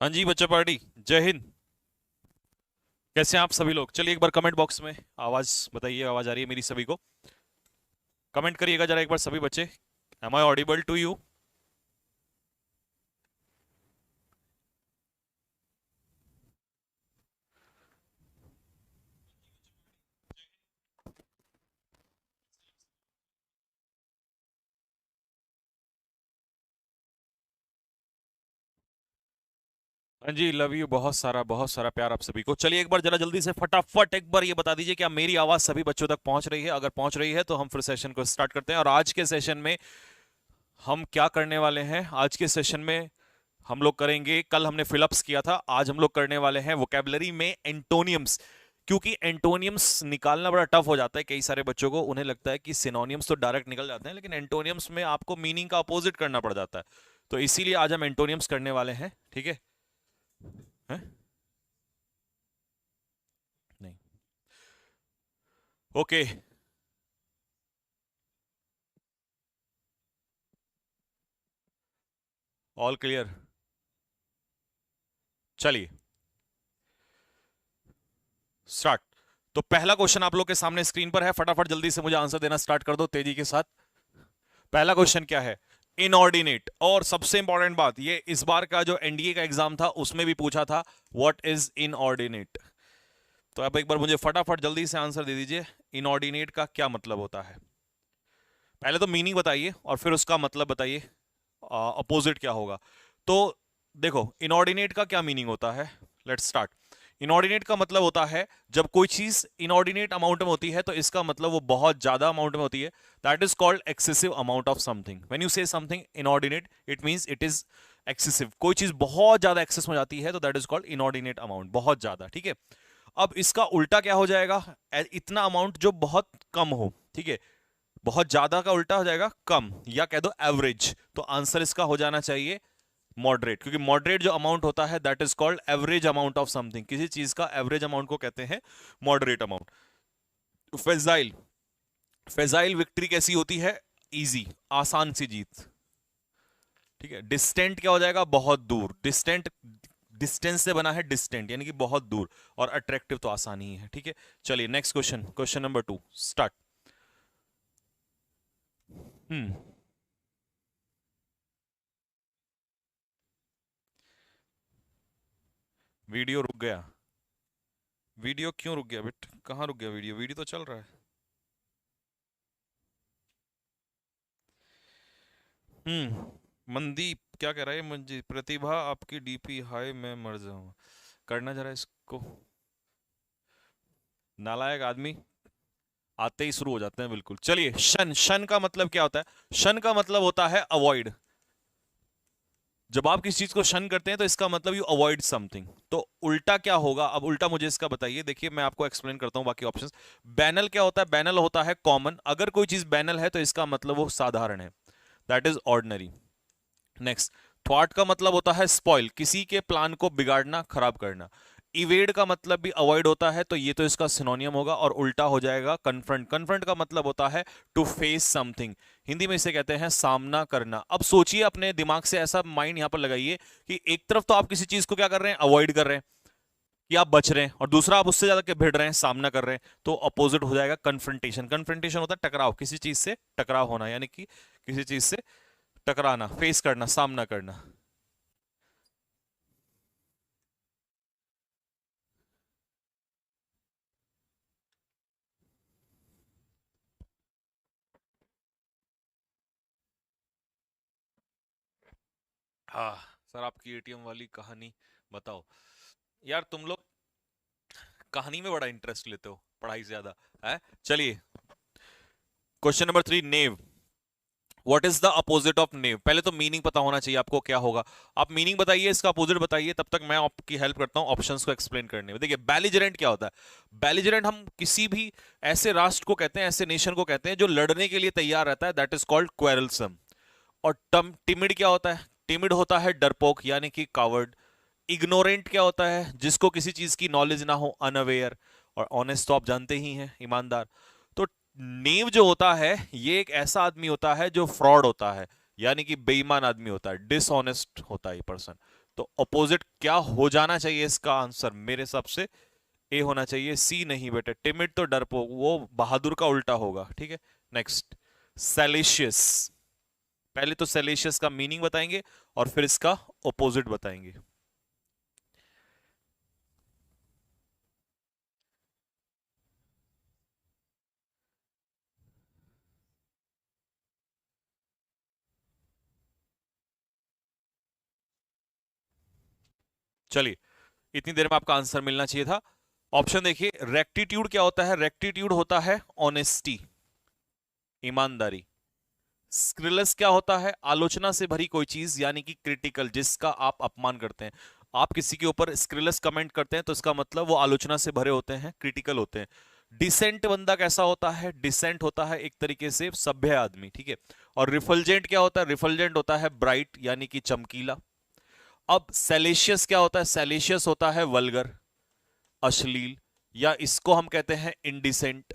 हाँ जी बच्चा पार्टी। जय हिंद। कैसे हैं आप सभी लोग? चलिए एक बार कमेंट बॉक्स में आवाज बताइए, आवाज आ रही है मेरी सभी को? कमेंट करिएगा जरा एक बार सभी बच्चे। Am I audible to you? हाँ जी, लव यू, बहुत सारा प्यार आप सभी को। चलिए एक बार जरा जल्दी से फटाफट एक बार ये बता दीजिए क्या मेरी आवाज सभी बच्चों तक पहुंच रही है? अगर पहुंच रही है तो हम फिर सेशन को स्टार्ट करते हैं। और आज के सेशन में हम क्या करने वाले हैं? आज के सेशन में हम लोग करेंगे, कल हमने फिलअप्स किया था, आज हम लोग करने वाले हैं वोकेबलरी में एंटोनियम्स। क्योंकि एंटोनियम्स निकालना बड़ा टफ हो जाता है कई सारे बच्चों को। उन्हें लगता है कि सिनोनियम्स तो डायरेक्ट निकल जाते हैं, लेकिन एंटोनियम्स में आपको मीनिंग का अपोजिट करना पड़ जाता है। तो इसीलिए आज हम एंटोनियम्स करने वाले हैं, ठीक है? हैं? नहीं। ओके। All clear. चलिए स्टार्ट। तो पहला क्वेश्चन आप लोग के सामने स्क्रीन पर है, फटाफट जल्दी से मुझे आंसर देना स्टार्ट कर दो तेजी के साथ। पहला क्वेश्चन क्या है? इनऑर्डिनेट। और सबसे इंपॉर्टेंट बात, ये इस बार का जो एनडीए का एग्जाम था उसमें भी पूछा था, व्हाट इज इनऑर्डिनेट। तो आप एक बार मुझे फटाफट जल्दी से आंसर दे दीजिए, इनऑर्डिनेट का क्या मतलब होता है? पहले तो मीनिंग बताइए और फिर उसका मतलब बताइए, अपोजिट क्या होगा। तो देखो, इनऑर्डिनेट का क्या मीनिंग होता है? Let's start. इनऑर्डिनेट का मतलब होता है जब कोई चीज इनऑर्डिनेट अमाउंट में होती है तो इसका मतलब वो बहुत ज्यादा अमाउंट में होती है। That is called excessive amount of something. When you से something inordinate it means it is excessive. कोई चीज बहुत ज्यादा एक्सेस में जाती है तो that is called inordinate amount, बहुत ज्यादा, ठीक है? अब इसका उल्टा क्या हो जाएगा? इतना अमाउंट जो बहुत कम हो, ठीक है? बहुत ज्यादा का उल्टा हो जाएगा कम, या कह दो एवरेज। तो आंसर इसका हो जाना चाहिए मॉडरेट, क्योंकि मॉडरेट जो अमाउंट होता है that is called average amount of something. किसी चीज का एवरेज अमाउंट को कहते हैं मॉडरेट अमाउंट। फेजाइल। फेजाइल विक्ट्री कैसी होती है? इजी, आसान सी जीत, ठीक है? डिस्टेंट क्या हो जाएगा? बहुत दूर। डिस्टेंट डिस्टेंस से बना है डिस्टेंट, यानी कि बहुत दूर। और अट्रैक्टिव तो आसान ही है, ठीक है? चलिए next question, question number 2 start. Hmm. Video रुक गया? वीडियो क्यों रुक गया बेट? कहाँ रुक गया वीडियो? वीडियो तो चल रहा है। मनदीप क्या कह रहा है? मंजी प्रतिभा आपकी डीपी हाय, मैं मर जाऊं। करना जरा इसको। नालायक आदमी आते ही शुरू हो जाते हैं, बिल्कुल। चलिए, शन। शन का मतलब क्या होता है? शन का मतलब होता है अवॉइड। जब आप किसी चीज को शन करते हैं तो इसका मतलब यू अवॉइड समथिंग। तो उल्टा क्या होगा? अब उल्टा मुझे इसका बताइए। देखिए मैं आपको एक्सप्लेन करता हूं बाकी ऑप्शंस। बैनल क्या होता है? बैनल होता है कॉमन। अगर कोई चीज बैनल है तो इसका मतलब वो साधारण है, दैट इज ऑर्डिनरी। नेक्स्ट, थ्वाट का मतलब होता है स्पॉइल, किसी के प्लान को बिगाड़ना, खराब करना। इवेड का मतलब भी अवॉइड होता है, तो ये तो इसका सिनोनियम होगा और उल्टा हो जाएगा कन्फ्रंट। कन्फ्रंट का मतलब होता है टू फेस समथिंग। हिंदी में इसे कहते हैं सामना करना। अब सोचिए, अपने दिमाग से ऐसा माइंड यहां पर लगाइए कि एक तरफ तो आप किसी चीज को क्या कर रहे हैं? अवॉइड कर रहे हैं, कि आप बच रहे हैं, और दूसरा आप उससे ज्यादा के भिड़ रहे हैं, सामना कर रहे हैं। तो अपोजिट हो जाएगा कन्फ्रंटेशन। कन्फ्रंटेशन होता है टकराव, किसी चीज से टकराव होना, यानी कि किसी चीज से टकराना, फेस करना, सामना करना। हाँ सर, आपकी एटीएम वाली कहानी बताओ। यार तुम लोग कहानी में बड़ा इंटरेस्ट लेते हो, पढ़ाई से ज्यादा है। चलिए, question number 3, nave. What is the opposite of nave? पहले तो मीनिंग पता होना चाहिए आपको, क्या होगा। आप मीनिंग बताइए, इसका अपोजिट बताइए, तब तक मैं आपकी हेल्प करता हूं ऑप्शंस को एक्सप्लेन करने में। देखिए, बेलिजरेंट क्या होता है? बेलिजरेंट हम किसी भी ऐसे राष्ट्र को कहते हैं, ऐसे नेशन को कहते हैं जो लड़ने के लिए तैयार रहता है, दैट इज कॉल्ड क्वेरलसम। और टिमिड क्या होता है? टिमिड होता है डरपोक, यानी कि कावर्ड। इग्नोरेंट क्या होता है? जिसको किसी चीज की नॉलेज ना हो, अनअवेयर। और ऑनेस्ट तो आप जानते ही हैं, ईमानदार। तो नेव जो होता है ये एक ऐसा आदमी होता है जो फ्रॉड होता है, यानी कि बेईमान आदमी होता है, डिसऑनेस्ट होता है ये पर्सन। तो अपोजिट क्या हो जाना चाहिए इसका आंसर? मेरे हिसाब से ए होना चाहिए, सी नहीं बेटे। टिमिड तो डरपोक, वो बहादुर का उल्टा होगा। ठीक है, नेक्स्ट सेलिशियस। पहले तो सेलिशियस का मीनिंग बताएंगे और फिर इसका ऑपोजिट बताएंगे। चलिए, इतनी देर में आपका आंसर मिलना चाहिए था। ऑप्शन देखिए, रेक्टिट्यूड क्या होता है? रेक्टिट्यूड होता है ऑनेस्टी, ईमानदारी। स्क्रिलस क्या होता है? आलोचना से भरी कोई चीज, यानी कि क्रिटिकल, जिसका आप अपमान करते हैं। आप किसी के ऊपर स्क्रिलस कमेंट करते हैं तो इसका मतलब वो आलोचना से भरे होते हैं, क्रिटिकल होते हैं। डिसेंट बंदा कैसा होता है? डिसेंट होता है एक तरीके से सभ्य आदमी। ठीक है। और रिफल्जेंट क्या होता है? रिफल्जेंट होता है ब्राइट, यानी कि चमकीला। अब सेलेशियस क्या होता है? सेलेशियस होता है वल्गर, अश्लील, या इसको हम कहते हैं इनडिसेंट।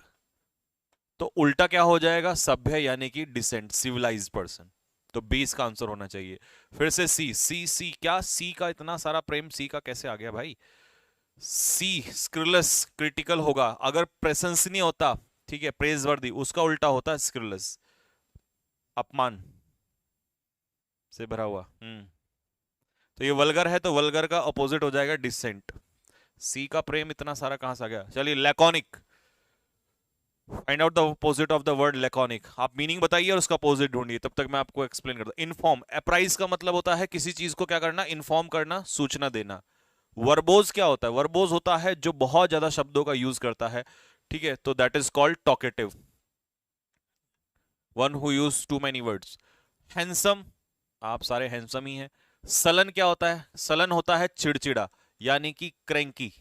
तो उल्टा क्या हो जाएगा? सभ्य, यानी कि डिसेंट, सिविलाइज्ड पर्सन। तो बी इसका आंसर होना चाहिए। फिर से सी सी सी, क्या सी का इतना सारा प्रेम सी का कैसे आ गया भाई? सी स्क्रिलस क्रिटिकल होगा। अगर प्रेसेंस नहीं होता, ठीक है, प्रेज वर्दी, उसका उल्टा होता है स्क्रिलस, अपमान से भरा हुआ। तो ये वल्गर है, तो वल्गर का अपोजिट हो जाएगा डिसेंट। सी का प्रेम इतना सारा कहां से आ गया? चलिए, laconic. Find out the opposite of the word laconic. आप मीनिंग बताइए और उसका अपोजिट ढूंढिए, तब तक मैं आपको एक्सप्लेन करता हूं। इन्फॉर्म, अप्राइज का मतलब होता है किसी चीज को क्या करना? इन्फॉर्म करना, सूचना देना। वर्बोज क्या होता है? वर्बोज होता है जो बहुत ज्यादा शब्दों का यूज करता है। ठीक है, तो that is called talkative, one who use too many words. Handsome, आप सारे हैंडसम ही हैं। सलन क्या होता है? सलन होता है चिड़चिड़ा, यानी कि क्रैंकी,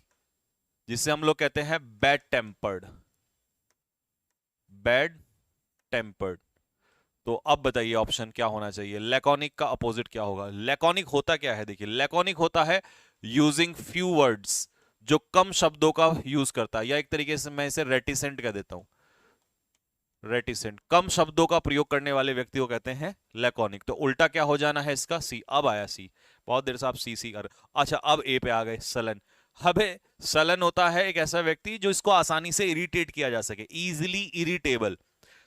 जिसे हम लोग कहते हैं बैड टेम्पर्ड। Bad tempered. तो अब बताइए ऑप्शन क्या होना चाहिए? लैकोनिक का अपोजिट क्या होगा? लैकोनिक होता क्या है? देखिए, लैकोनिक होता है यूजिंग फ्यू वर्ड्स, जो कम शब्दों का यूज करता है, या एक तरीके से मैं इसे रेटिसेंट कह देता हूं। रेटिसेंट, कम शब्दों का प्रयोग करने वाले व्यक्ति को कहते हैं लैकोनिक। तो उल्टा क्या हो जाना है इसका? सी। अब आया सी, बहुत देर से आप सी सी कर। अच्छा, अब ए पे आ गए, सलन। अबे, सलन होता है एक ऐसा व्यक्ति जो इसको आसानी से इरिटेट किया जा सके, easily irritable.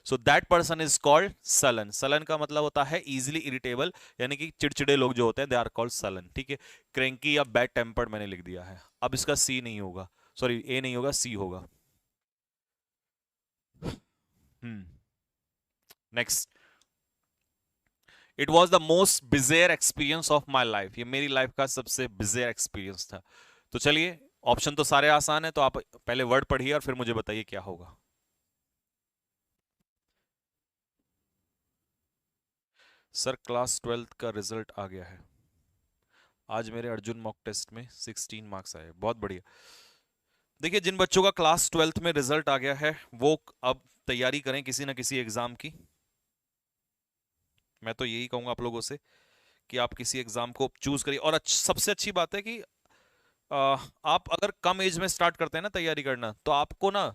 So that person is called sullen. Sullen का मतलब होता है इजिली इरिटेबल, यानी कि चिड़चिड़े लोग जो होते हैं, दे आर कॉल्ड सलन। ठीक है, क्रैंकी या बैड टेम्पर्ड मैंने लिख दिया है। अब इसका सी नहीं होगा, सॉरी ए नहीं होगा, सी होगा। Hmm, next. It was the most bizarre experience of my life. ये मेरी लाइफ का सबसे बिजेयर एक्सपीरियंस था। तो चलिए, ऑप्शन तो सारे आसान है, तो आप पहले वर्ड पढ़िए और फिर मुझे बताइए क्या होगा। सर, क्लास 12th का रिजल्ट आ गया है। आज मेरे अर्जुन मॉक टेस्ट में 16 मार्क्स आए, बहुत बढ़िया। देखिए, जिन बच्चों का क्लास 12th में रिजल्ट आ गया है, वो अब तैयारी करें किसी ना किसी एग्जाम की। मैं तो यही कहूंगा आप लोगों से कि आप किसी एग्जाम को चूज करिए। और सबसे अच्छी बात है कि आप अगर कम एज में स्टार्ट करते हैं ना तैयारी करना, तो आपको ना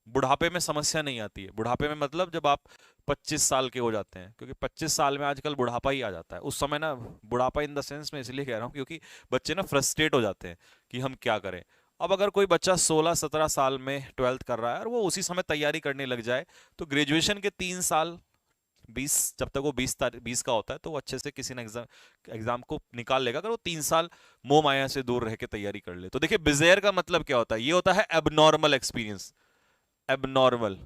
बुढ़ापे में समस्या नहीं आती है। बुढ़ापे में मतलब जब आप 25 साल के हो जाते हैं, क्योंकि 25 साल में आजकल बुढ़ापा ही आ जाता है। उस समय ना, बुढ़ापा इन द सेंस में इसलिए कह रहा हूँ क्योंकि बच्चे ना फ्रस्ट्रेट हो जाते हैं कि हम क्या करें। अब अगर कोई बच्चा 16-17 साल में 12th कर रहा है और वो उसी समय तैयारी करने लग जाए, तो ग्रेजुएशन के 3 साल, 20, जब तक वो 20 का होता है, तो वो अच्छे से किसी ना एग्जाम एग्जाम को निकाल लेगा, अगर वो 3 साल मोह माया से दूर रह के तैयारी कर ले। तो देखिए, बिजेयर का मतलब क्या होता है? ये होता है एबनॉर्मल एक्सपीरियंस। एबनॉर्मल,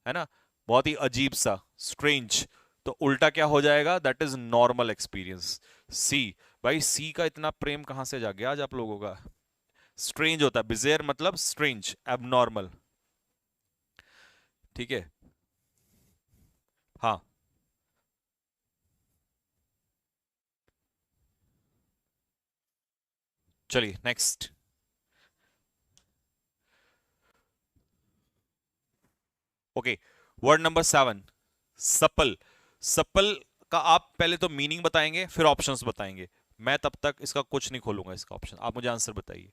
है ना, बहुत ही अजीब सा, स्ट्रेंज। तो उल्टा क्या हो जाएगा? That is normal experience. C. भाई, सी का इतना प्रेम कहां से जा गया आज आप लोगों का? स्ट्रेंज होता है, बिजेयर मतलब स्ट्रेंज, एबनॉर्मल। ठीक है, हाँ। चलिए, next. Okay, word number 7, supple. Supple का आप पहले तो मीनिंग बताएंगे, फिर ऑप्शंस बताएंगे। मैं तब तक इसका कुछ नहीं खोलूंगा, इसका ऑप्शन आप मुझे आंसर बताइए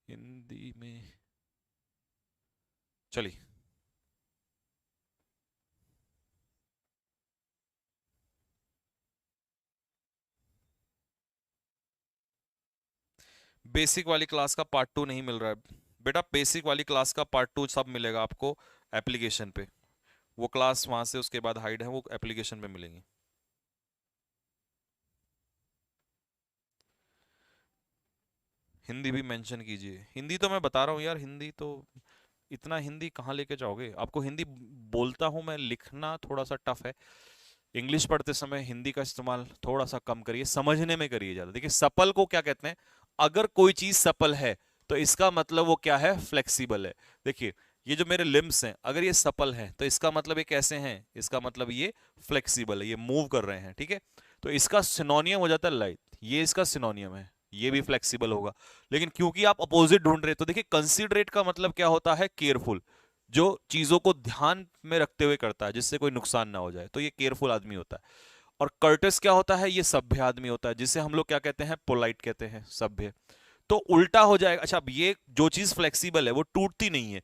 हिंदी में। चलिए, बेसिक वाली क्लास का पार्ट 2 नहीं मिल रहा है बेटा। बेसिक वाली क्लास का पार्ट 2 सब मिलेगा आपको एप्लीकेशन पे। वो क्लास वहां से उसके बाद हाइड है, वो एप्लीकेशन पे मिलेंगी। हिंदी भी मेंशन कीजिए। हिंदी तो मैं बता रहा हूँ यार, हिंदी तो इतना हिंदी कहाँ लेके जाओगे। आपको हिंदी बोलता हूँ मैं, लिखना थोड़ा सा टफ है। इंग्लिश पढ़ते समय हिंदी का इस्तेमाल थोड़ा सा कम करिए, समझने में करिए ज्यादा। देखिए सपल को क्या कहते हैं, अगर कोई चीज सपल है तो इसका मतलब वो क्या है, फ्लेक्सिबल है। देखिए ये जो मेरे लिम्स हैं, अगर ये सपल है तो इसका मतलब ये कैसे हैं, इसका मतलब ये फ्लेक्सिबल है, ये मूव कर रहे हैं, ठीक है। तो इसका सिनोनियम हो जाता है लाइट, ये इसका सिनोनियम है, ये भी फ्लेक्सिबल होगा। लेकिन क्योंकि आप अपोजिट ढूंढ रहे, तो देखिए कंसीडरेट का मतलब क्या होता है, केयरफुल, जो चीजों को ध्यान में रखते हुए करता है जिससे कोई नुकसान ना हो जाए, तो ये केयरफुल आदमी होता है। और कर्टस क्या होता है, ये सभ्य आदमी होता है, जिसे हम लोग क्या कहते हैं, पोलाइट कहते हैं, सभ्य। तो उल्टा हो जाएगा। अच्छा अब ये जो चीज फ्लेक्सिबल है वो टूटती नहीं है,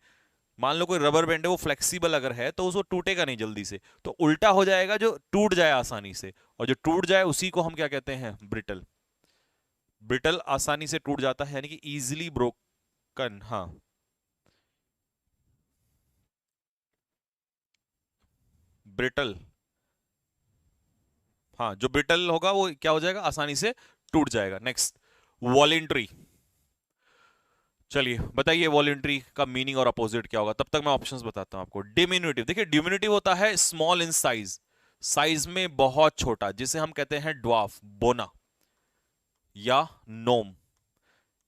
मान लो कोई रबर बैंड है वो फ्लेक्सिबल अगर है तो उसको टूटेगा नहीं जल्दी से, तो उल्टा हो जाएगा जो टूट जाए आसानी से, और जो टूट जाए उसी को हम क्या कहते हैं, ब्रिटल। ब्रिटल आसानी से टूट जाता है, यानी कि इजीली ब्रोकन। हाँ ब्रिटल, हाँ जो ब्रिटल होगा वो क्या हो जाएगा, आसानी से टूट जाएगा। Next, voluntary. चलिए बताइए वॉलेंट्री का मीनिंग और अपोजिट क्या होगा, तब तक मैं ऑप्शंस बताता हूं आपको। डिमिनुटिव, देखिए डिमिनुटिव होता है स्मॉल इन साइज, साइज में बहुत छोटा, जिसे हम कहते हैं ड्वार्फ, बोना या नोम।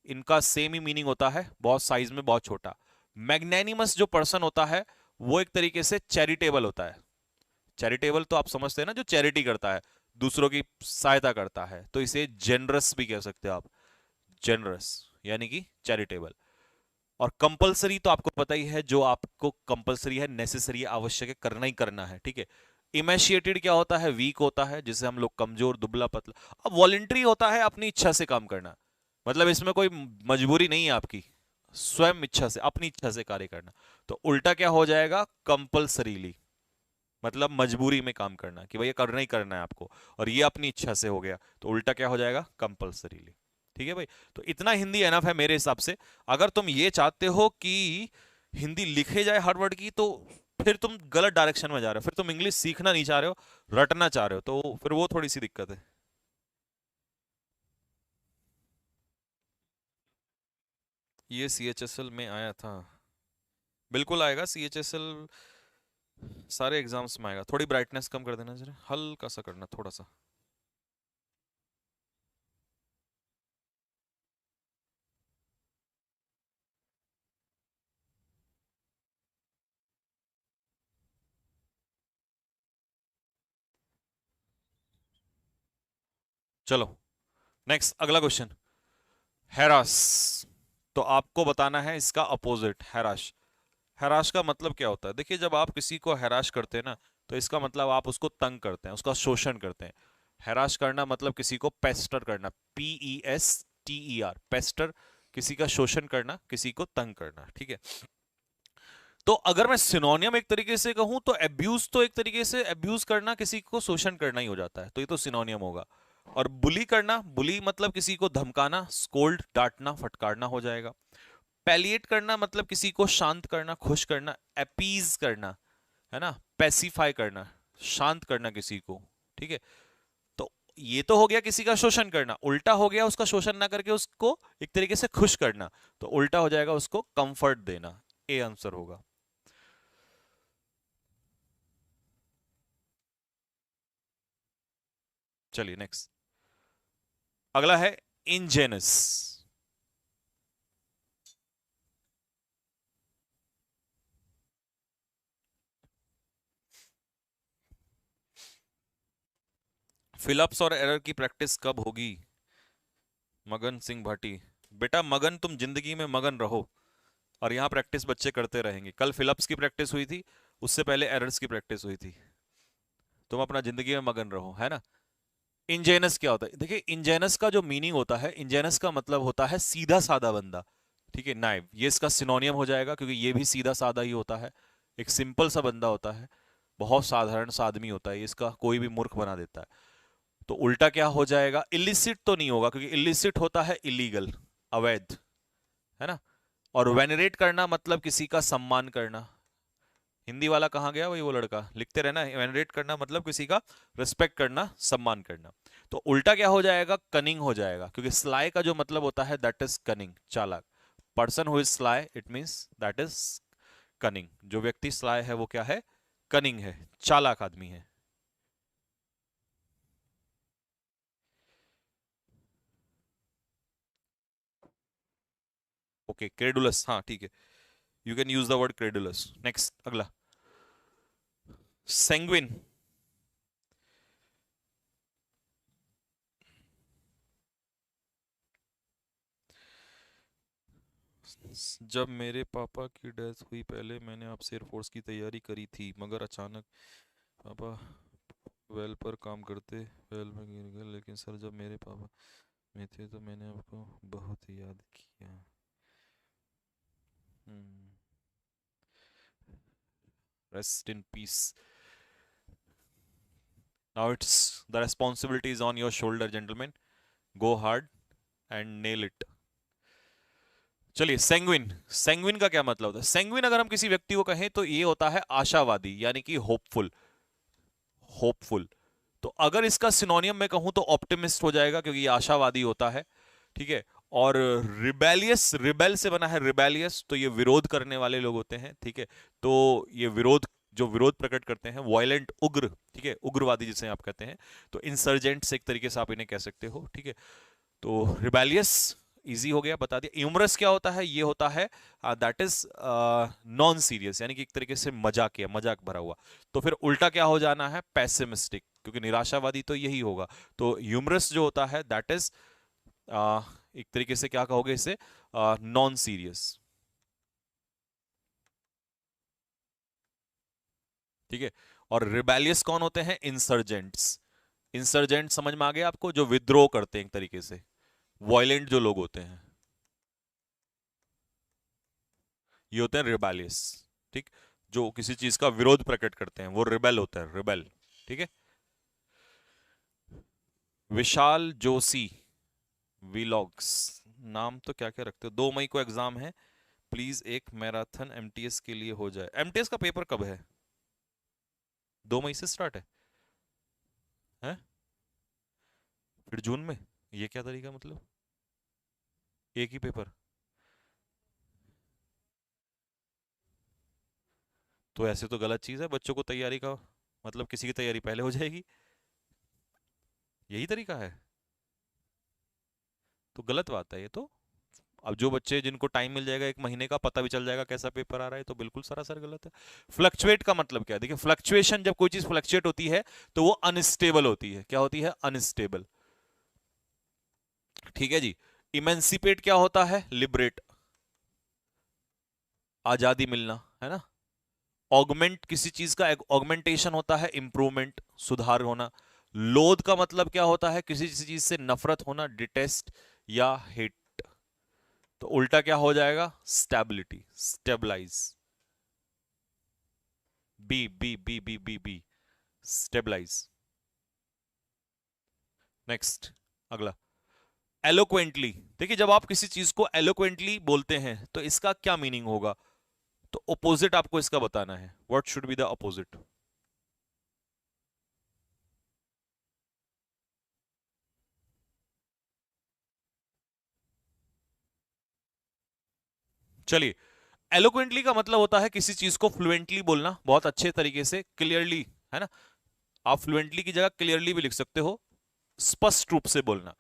इनका सेम ही मीनिंग होता है, बहुत साइज में बहुत छोटा। मैग्नेनिमस जो पर्सन होता है वो एक तरीके से चैरिटेबल होता है। चैरिटेबल तो आप समझते हैं ना, जो चैरिटी करता है, दूसरों की सहायता करता है, तो इसे जेनरस भी कह सकते हो आप, जेनरस यानी कि चैरिटेबल। और कंपलसरी तो आपको पता ही है, जो आपको कंपलसरी है, नेसेसरी है, आवश्यक है, करना ही करना है, ठीक है। इमेशिएटेड क्या होता है, वीक होता है, जिसे हम लोग कमजोर, दुबला पतला। अब वॉलेंट्री होता है अपनी इच्छा से काम करना, मतलब इसमें कोई मजबूरी नहीं है आपकी, स्वयं इच्छा से, अपनी इच्छा से कार्य करना। तो उल्टा क्या हो जाएगा, कंपलसरीली, मतलब मजबूरी में काम करना, कि भैया करना ही करना है आपको, और ये अपनी इच्छा से हो गया, तो उल्टा क्या हो जाएगा, कंपलसरीली। ठीक है भाई, तो इतना हिंदी एनफ है मेरे हिसाब से। अगर तुम ये चाहते हो कि हिंदी लिखे जाए हर वर्ड की, तो फिर तुम गलत डायरेक्शन में जा रहे हो, फिर तुम इंग्लिश सीखना नहीं चाह रहे हो, रटना चाह रहे हो, तो फिर वो थोड़ी सी दिक्कत है। ये CHSL में आया था, बिल्कुल आएगा CHSL, सारे एग्जाम्स में आएगा। थोड़ी ब्राइटनेस कम कर देना जरा, हल्का सा करना थोड़ा सा। चलो नेक्स्ट, अगला क्वेश्चन, हैरास। तो आपको बताना है इसका अपोजिट, हैराश। हैराश का मतलब क्या होता है, देखिए जब आप किसी को हैराश करते हैं ना, तो इसका मतलब आप उसको तंग करते हैं, उसका शोषण करते हैं। हैराश करना मतलब किसी को पेस्टर करना, PESTER, पेस्टर, किसी का शोषण करना, किसी को तंग करना, ठीक है। तो अगर मैं सिनोनियम एक तरीके से कहूं तो एब्यूज, तो एक तरीके से एब्यूज करना किसी को शोषण करना ही हो जाता है, तो ये तो सिनोनियम होगा। और बुली करना, बुली मतलब किसी को धमकाना, स्कोल्ड डांटना, फटकारना हो जाएगा। पैलिएट करना मतलब किसी को शांत करना, खुश करना, अपीज करना, है ना, पैसिफाई करना, शांत करना किसी को, ठीक है। तो ये तो हो गया किसी का शोषण करना, उल्टा हो गया उसका शोषण ना करके उसको एक तरीके से खुश करना, तो उल्टा हो जाएगा उसको कंफर्ट देना। ए आंसर होगा। चलिए नेक्स्ट, अगला है इंजेनस। फिलअप्स और एरर की प्रैक्टिस कब होगी, मगन सिंह भाटी। बेटा मगन, तुम जिंदगी में मगन रहो, और यहाँ प्रैक्टिस बच्चे करते रहेंगे। कल फिलअप्स की प्रैक्टिस हुई थी, उससे पहले एरर्स की प्रैक्टिस हुई थी। तुम अपना जिंदगी में मगन रहो, है ना। इंजेनस क्या होता है, देखिए इंजेनस का जो मीनिंग होता है, इंजेनस का मतलब होता है सीधा साधा बंदा, ठीक है, नाइव, ये इसका सिनोनियम हो जाएगा, क्योंकि ये भी सीधा साधा ही होता है, एक सिंपल सा बंदा होता है, बहुत साधारण सा आदमी होता है, इसका कोई भी मूर्ख बना देता है। तो उल्टा क्या हो जाएगा, इलिसिट तो नहीं होगा, क्योंकि इलिसिट होता है इलीगल, अवैध, है ना। और वेनरेट करना मतलब किसी का सम्मान करना। हिंदी वाला कहाँ गया वही वो लड़का, लिखते रहना। वेनरेट करना मतलब किसी का रिस्पेक्ट करना, सम्मान करना। तो उल्टा क्या हो जाएगा, कनिंग हो जाएगा, क्योंकि स्लाई का जो मतलब होता है दैट इज कनिंग, चालाक। Person who is sly it means that is cunning. जो व्यक्ति स्लाई है वो क्या है, कनिंग है, चालाक आदमी है। ओके, क्रेडुलस, हाँ ठीक है, you can use the word credulous. Next, अगला, सेंग्विन। जब मेरे पापा की डेथ हुई, पहले मैंने आपसे एयरफोर्स की तैयारी करी थी, मगर अचानक पापा वेल पर काम करते वेल में गिर गए। लेकिन सर जब मेरे पापा में थे तो मैंने आपको बहुत याद किया। Rest in peace. Now it's the responsibility is on your shoulder gentleman, go hard and nail it. चलिए, सेंग्विन। सेंग्विन का क्या मतलब होता है? सेंग्विन अगर हम किसी व्यक्ति को कहें तो ये होता है आशावादी, यानी कि होपफुल। होपफुल। तो अगर इसका सिनोनियम मैं कहूं तो ऑप्टिमिस्ट हो जाएगा, क्योंकि ये आशावादी होता है, ठीक है। और रिबेलियस, रिबेल से बना है रिबेलियस, तो ये विरोध करने वाले लोग होते हैं, ठीक है। तो ये विरोध, जो विरोध प्रकट करते हैं, वायलेंट, उग्र, ठीक है, उग्रवादी जिसे आप कहते हैं। तो इंसर्जेंट्स एक तरीके से आप इन्हें कह सकते हो, ठीक है। तो रिबेलियस इजी हो गया, बता दिया। ह्यूमरस क्या होता है? ये होता है दैट इज नॉन सीरियस, यानी कि एक तरीके से मजाक, मजाक भरा हुआ। तो फिर उल्टा क्या हो जाना है? पैसिमिस्टिक, क्योंकि निराशावादी तो यही होगा। तो ह्यूमरस जो होता है दैट इज एक तरीके से क्या कहोगे इसे, नॉन सीरियस, ठीक है। और रिबेलियस कौन होते हैं? इंसर्जेंट्स। इंसर्जेंट समझ में आ गया आपको? जो विद्रोह करते हैं एक तरीके से, वायलेंट जो लोग होते हैं, ये होते हैं रिबेलियस, ठीक। जो किसी चीज का विरोध प्रकट करते हैं वो रिबेल होता है, रिबेल, ठीक है। विशाल जोशी वीलॉग्स, नाम तो क्या क्या रखते हो। 2 मई को एग्जाम है, प्लीज एक मैराथन एमटीएस के लिए हो जाए। एमटीएस का पेपर कब है? 2 मई से स्टार्ट है? फिर जून में? ये क्या तरीका, मतलब एक ही पेपर? तो ऐसे तो गलत चीज है, बच्चों को तैयारी का मतलब किसी की तैयारी पहले हो जाएगी, यही तरीका है? तो गलत बात है ये तो। अब जो बच्चे जिनको टाइम मिल जाएगा 1 महीने का, पता भी चल जाएगा कैसा पेपर आ रहा है, तो बिल्कुल सरासर गलत है। फ्लक्चुएट का मतलब क्या है? देखिए, फ्लक्चुएशन, जब कोई चीज फ्लक्चुएट होती है तो वो अनस्टेबल होती है। क्या होती है? अनस्टेबल, ठीक है जी। इमेंसिपेट क्या होता है? लिबरेट, आजादी मिलना, है ना। ऑगमेंट, किसी चीज का ऑगमेंटेशन होता है, इंप्रूवमेंट, सुधार होना। लोध का मतलब क्या होता है? किसी चीज से नफरत होना, डिटेस्ट या हेट। तो उल्टा क्या हो जाएगा? Stability, stabilize. B B B B B B, stabilize. Next, अगला, एलोक्वेंटली। देखिए, जब आप किसी चीज को एलोक्वेंटली बोलते हैं तो इसका क्या मीनिंग होगा? तो अपोजिट आपको इसका बताना है, what should be the opposite. चलिए, एलोक्वेंटली का मतलब होता है किसी चीज को फ्लुएंटली बोलना, बहुत अच्छे तरीके से, क्लियरली, है ना। आप फ्लुएंटली की जगह क्लियरली भी लिख सकते हो, स्पष्ट रूप से बोलना।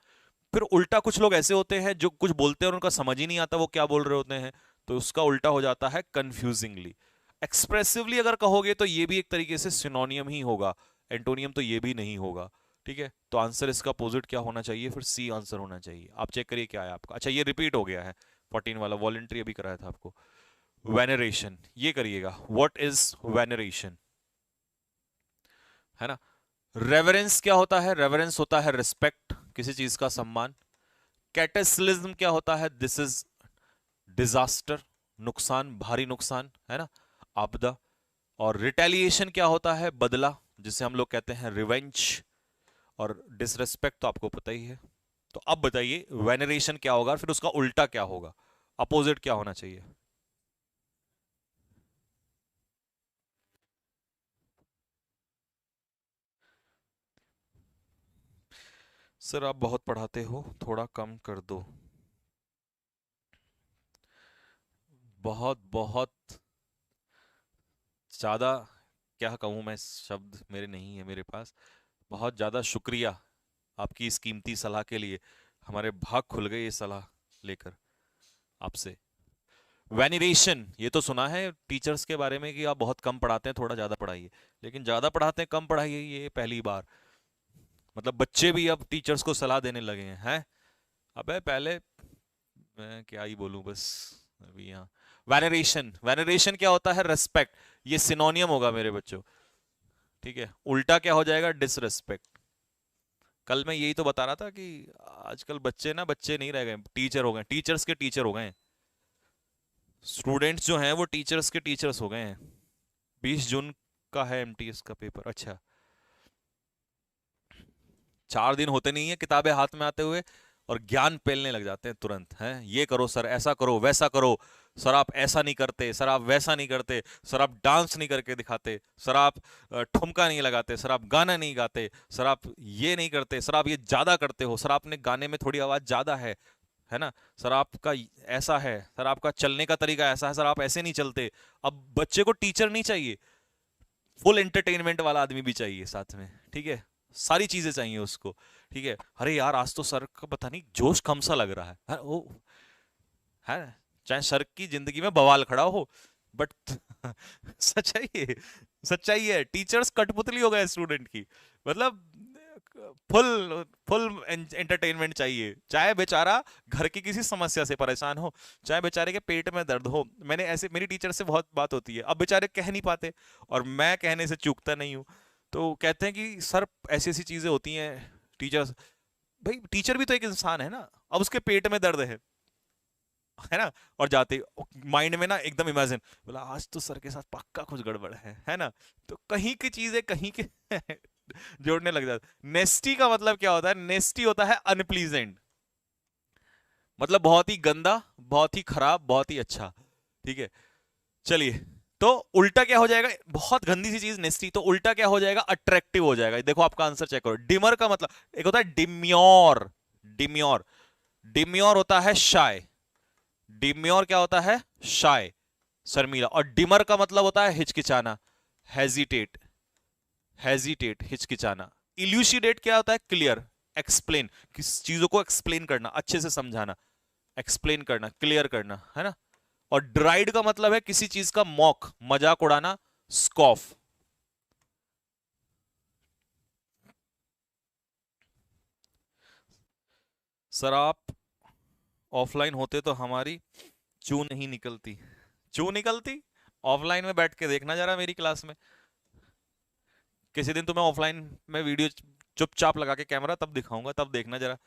फिर उल्टा कुछ लोग ऐसे होते हैं जो कुछ बोलते हैं और उनका समझ ही नहीं आता वो क्या बोल रहे होते हैं, तो उसका उल्टा हो जाता है कंफ्यूजिंगली। एक्सप्रेसिवली अगर कहोगे तो ये भी एक तरीके से सिनोनियम ही होगा, एंटोनियम तो ये भी नहीं होगा, ठीक है। तो आंसर इसका अपोजिट क्या होना चाहिए? फिर सी आंसर होना चाहिए। आप चेक करिए क्या है आपका। अच्छा, ये रिपीट हो गया है, 14 वाला, वॉलेंट्री अभी कराया था आपको। वेनरेशन, ये करिएगा, व्हाट इज वेनरेशन, है ना। रेवरेंस क्या होता है? रेवरेंस होता है रिस्पेक्ट, किसी चीज का सम्मान। कैटेस्लिज्म क्या होता है? दिस इज डिजास्टर, नुकसान, भारी नुकसान, है ना, आपदा। और रिटेलिएशन क्या होता है? बदला, जिसे हम लोग कहते हैं रिवेंज। और डिसरेस्पेक्ट तो आपको पता ही है। तो अब बताइए वेनरेशन क्या होगा, फिर उसका उल्टा क्या होगा, अपोजिट क्या होना चाहिए। सर आप बहुत पढ़ाते हो, थोड़ा कम कर दो। बहुत बहुत ज्यादा, क्या कहूँ मैं, शब्द मेरे नहीं है मेरे पास। बहुत ज्यादा शुक्रिया आपकी इस कीमती सलाह के लिए। हमारे भाग खुल गए ये सलाह लेकर आपसे। वेनरेशन, ये तो सुना है टीचर्स के बारे में कि आप बहुत कम पढ़ाते हैं, थोड़ा ज्यादा पढ़ाइए। लेकिन ज्यादा पढ़ाते हैं कम पढ़ाइए, ये पहली बार। मतलब बच्चे भी अब टीचर्स को सलाह देने लगे हैं। अबे पहले मैं क्या ही बोलूं बस। अभी यहाँ वेनरेशन, वेनरेशन क्या होता है, रेस्पेक्ट। ये सिनोनियम होगा मेरे बच्चों। ठीक है, उल्टा क्या हो जाएगा, डिसरेस्पेक्ट। कल मैं यही तो बता रहा था कि आजकल बच्चे ना बच्चे नहीं रह गए, टीचर हो गए, टीचर्स के टीचर हो गए हैं। स्टूडेंट्स जो हैं वो टीचर्स के टीचर्स हो गए हैं। 20 जून का है एमटीएस का पेपर। अच्छा, 4 दिन होते नहीं है किताबें हाथ में आते हुए और ज्ञान पेलने लग जाते हैं तुरंत। हैं, ये करो सर, ऐसा करो, वैसा करो। सर आप ऐसा नहीं करते, सर आप वैसा नहीं करते, सर आप डांस नहीं करके दिखाते, सर आप ठुमका नहीं लगाते, सर आप गाना नहीं गाते, सर आप ये नहीं करते, सर आप ये ज्यादा करते हो, सर आपने गाने में थोड़ी आवाज ज्यादा है ना, सर आपका ऐसा है, सर आपका चलने का तरीका ऐसा है, सर आप ऐसे नहीं चलते। अब बच्चे को टीचर नहीं चाहिए, फुल एंटरटेनमेंट वाला आदमी भी चाहिए साथ में। ठीक है, सारी चीजें चाहिए उसको। ठीक है, अरे यार आज तो सर का पता नहीं जोश कम सा लग रहा है वो है ना? चाहे सर की जिंदगी में बवाल खड़ा हो, बट सच्चाई है, सच्चाई है, टीचर्स कठपुतली हो गए स्टूडेंट की। मतलब फुल फुल एंटरटेनमेंट चाहिए, चाहे बेचारा घर की किसी समस्या से परेशान हो, चाहे बेचारे के पेट में दर्द हो। मैंने ऐसे, मेरी टीचर से बहुत बात होती है, अब बेचारे कह नहीं पाते और मैं कहने से चूकता नहीं हूँ। तो कहते हैं कि सर ऐसी ऐसी चीजें होती हैं। टीचर्स, भाई टीचर भी तो एक इंसान है ना, अब उसके पेट में दर्द है ना, और जाते माइंड में ना एकदम इमेजिन, बोला आज तो सर के साथ पक्का कुछ गड़बड़ है ना। तो कहीं की चीजें कहीं के जोड़ने लग जाते। नेस्टी का मतलब क्या होता है, नेस्टी होता है अनप्लीजेंट, मतलब बहुत ही गंदा, बहुत ही खराब, बहुत ही अच्छा। ठीक है, चलिए। तो उल्टा क्या हो जाएगा, बहुत गंदी सी चीज नेस्टी, तो उल्टा क्या हो जाएगा, अट्रैक्टिव हो जाएगा। देखो आपका आंसर चेक करो, डिमर का मतलब, एक होता है डिम्योर, डिम्योर, डिम्योर होता है शाय, डिम्योर क्या होता है, शाय, शर्मीला। और डिमर का मतलब होता है हिचकिचाना, हेजिटेट, हेजिटेट, हिचकिचाना। इल्यूसिडेट क्या होता है, क्लियर, एक्सप्लेन, किस चीजों को एक्सप्लेन करना, अच्छे से समझाना, एक्सप्लेन करना, क्लियर करना, है ना। और ड्राइड का मतलब है किसी चीज का मॉक, मजाक उड़ाना, स्कॉफ। सर आप ऑफलाइन होते तो हमारी चू नहीं निकलती। चू निकलती, ऑफलाइन में बैठ के देखना जरा मेरी क्लास में। किसी दिन तुम्हें ऑफलाइन में वीडियो चुपचाप लगा के कैमरा तब दिखाऊंगा, तब देखना जरा।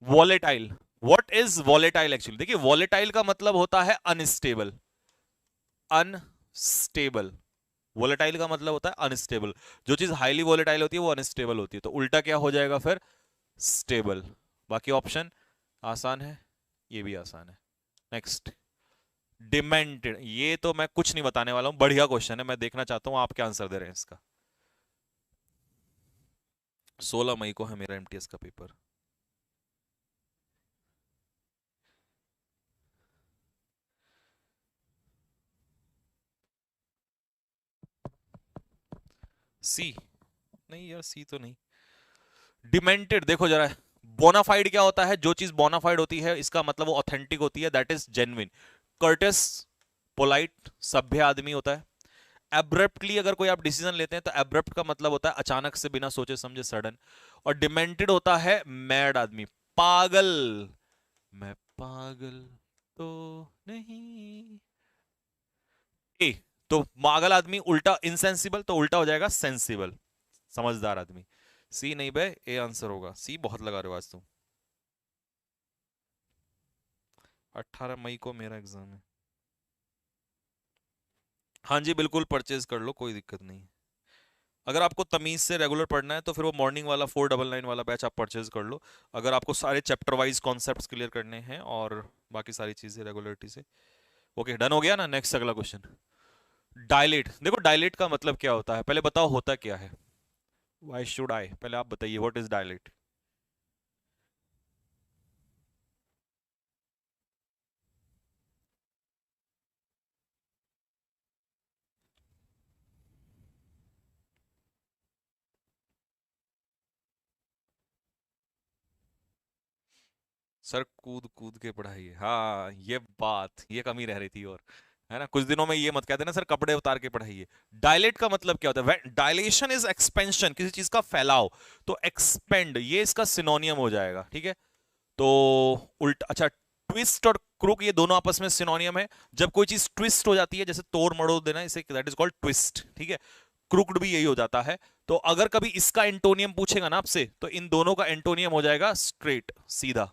Volatile, what is volatile actually, देखिए वॉलेटाइल का मतलब होता है अनस्टेबल, अनस्टेबल। वोलेटाइल का मतलब होता है अनस्टेबल, जो चीज हाईली वोलेटाइल होती है वो अनस्टेबल होती है। तो उल्टा क्या हो जाएगा फिर, स्टेबल। बाकी ऑप्शन आसान है, ये भी आसान है। नेक्स्ट, डिमेंटेड, ये तो मैं कुछ नहीं बताने वाला हूं, बढ़िया क्वेश्चन है, मैं देखना चाहता हूं आप क्या आंसर दे रहे हैं इसका। 16 मई को है मेरा एमटीएस का पेपर। सी, नहीं यार सी तो नहीं। डिमेंटेड देखो जरा, बोनाफाइड क्या होता है, जो चीज बोनाफाइड होती है इसका मतलब वो ऑथेंटिक होती है, that is genuine. Curtis, polite, सभ्य आदमी होता है। एब्रप्टली अगर कोई आप डिसीजन लेते हैं तो एब्रप्ट का मतलब होता है अचानक से, बिना सोचे समझे, सडन। और डिमेंटेड होता है मैड आदमी, पागल। मैं पागल तो नहीं। ए, तो पागल आदमी उल्टा इनसेंसिबल, तो उल्टा हो जाएगा सेंसिबल, समझदार आदमी। सी नहीं बे, ए आंसर होगा। सी बहुत लगा रहे हो आज तुम। 18 मई को मेरा एग्जाम है। हाँ जी बिल्कुल, परचेज कर लो, कोई दिक्कत नहीं। अगर आपको तमीज से रेगुलर पढ़ना है तो फिर वो मॉर्निंग वाला 499 वाला बैच आप परचेज कर लो, अगर आपको सारे चैप्टर वाइज कॉन्सेप्ट्स क्लियर करने हैं और बाकी सारी चीजें रेगुलरिटी से। ओके, डन हो गया ना। नेक्स्ट अगला क्वेश्चन। डायलेट, देखो डायलेट का मतलब क्या होता है, पहले बताओ होता क्या है। वाई शुड आई, पहले आप बताइए व्हाट इज डायलेट। सर कूद कूद के पढ़ाई है, हाँ ये बात, ये कमी रह रही थी और, है ना, कुछ दिनों में ये मत कहते ना सर कपड़े उतार के पढ़ाइए। डायलेट का मतलब क्या होता है, डायलेशन इज एक्सपेंशन, किसी चीज का फैलाव। तो एक्सपेंड ये इसका सिनोनियम हो जाएगा, ठीक है। तो उल्टा, अच्छा, ट्विस्ट और क्रुक ये दोनों आपस में सिनोनियम है। जब कोई चीज ट्विस्ट हो जाती है, जैसे तोड़ मड़ोड़ देना, इसे दैट इज कॉल्ड ट्विस्ट, ठीक है। क्रुक्ड भी यही हो जाता है। तो अगर कभी इसका एंटोनियम पूछेगा ना आपसे, तो इन दोनों का एंटोनियम हो जाएगा स्ट्रेट, सीधा।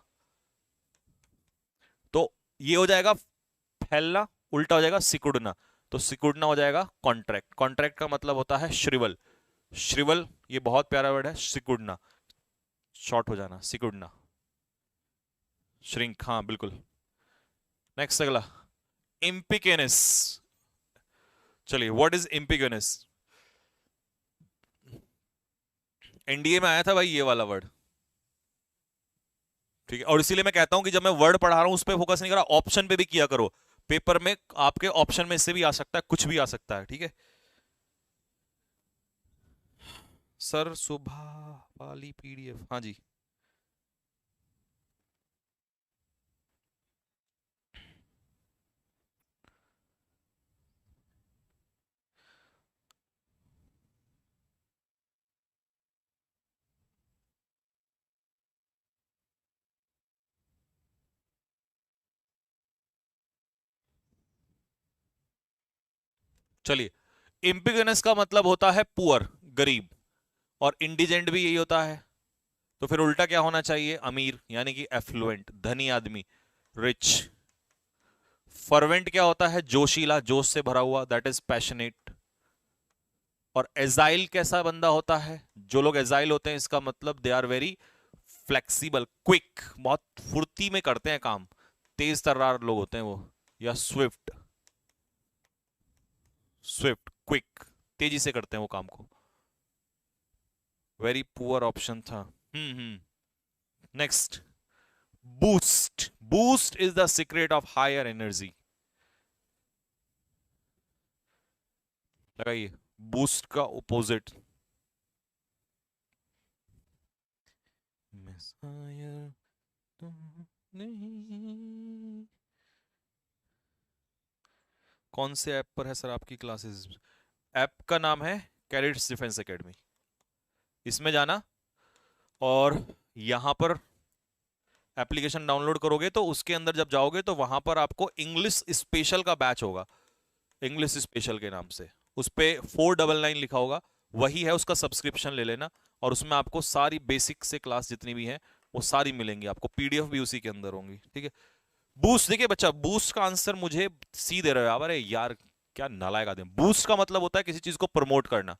तो ये हो जाएगा फैलना, उल्टा हो जाएगा सिकुड़ना। तो सिकुड़ना हो जाएगा कॉन्ट्रैक्ट, कॉन्ट्रैक्ट का मतलब होता है श्रिवल, श्रिवल ये बहुत प्यारा वर्ड है, सिकुड़ना, शॉर्ट हो जाना, सिकुड़ना, श्रिंक, हाँ बिल्कुल। नेक्स्ट अगला, इम्पिकेनेस। चलिए व्हाट इज इम्पिकेनेस। एनडीए में आया था भाई ये वाला वर्ड, ठीक है। और इसीलिए मैं कहता हूं कि जब मैं वर्ड पढ़ा रहा हूं उस पर फोकस नहीं करा, ऑप्शन पे भी किया करो। पेपर में आपके ऑप्शन में से भी आ सकता है, कुछ भी आ सकता है, ठीक है। सर सुबह वाली पीडीएफ, हाँ जी। चलिए, इम्पिगनस का मतलब होता है पुअर, गरीब, और इंडिजेंट भी यही होता है। तो फिर उल्टा क्या होना चाहिए, अमीर, यानी कि एफ्लुएंट, धनी आदमी, रिच। फर्वेंट क्या होता है, जोशीला, जोश से भरा हुआ, दैट इज पैशनेट। और एजाइल कैसा बंदा होता है, जो लोग एजाइल होते हैं इसका मतलब they are very flexible, quick, बहुत फुर्ती में करते हैं काम, तेज तर्रार लोग होते हैं वो। या स्विफ्ट, स्विफ्ट क्विक, तेजी से करते हैं वो काम को। वेरी पुअर ऑप्शन था। Next, boost, boost is the secret of higher energy. लगाइए, बूस्ट का ऑपोजिट। नहीं, कौन से ऐप पर है सर आपकी क्लासेस। ऐप का नाम है कैडेट्स डिफेंस एकेडमी। इसमें जाना, और यहां पर एप्लीकेशन डाउनलोड करोगे तो उसके अंदर जब जाओगे तो वहां पर आपको इंग्लिश स्पेशल का बैच होगा, इंग्लिश स्पेशल के नाम से। उस पे 499 लिखा होगा, वही है, उसका सब्सक्रिप्शन ले लेना। और उसमें आपको सारी बेसिक से क्लास जितनी भी हैं वो सारी मिलेंगी आपको, पीडीएफ भी उसी के अंदर होंगी, ठीक है। बूस्ट, देखिए बच्चा, बूस्ट का आंसर मुझे सी दे रहे हो आप, अरे यार क्या नालायक आदमी। बूस्ट का मतलब होता है किसी चीज को प्रमोट करना।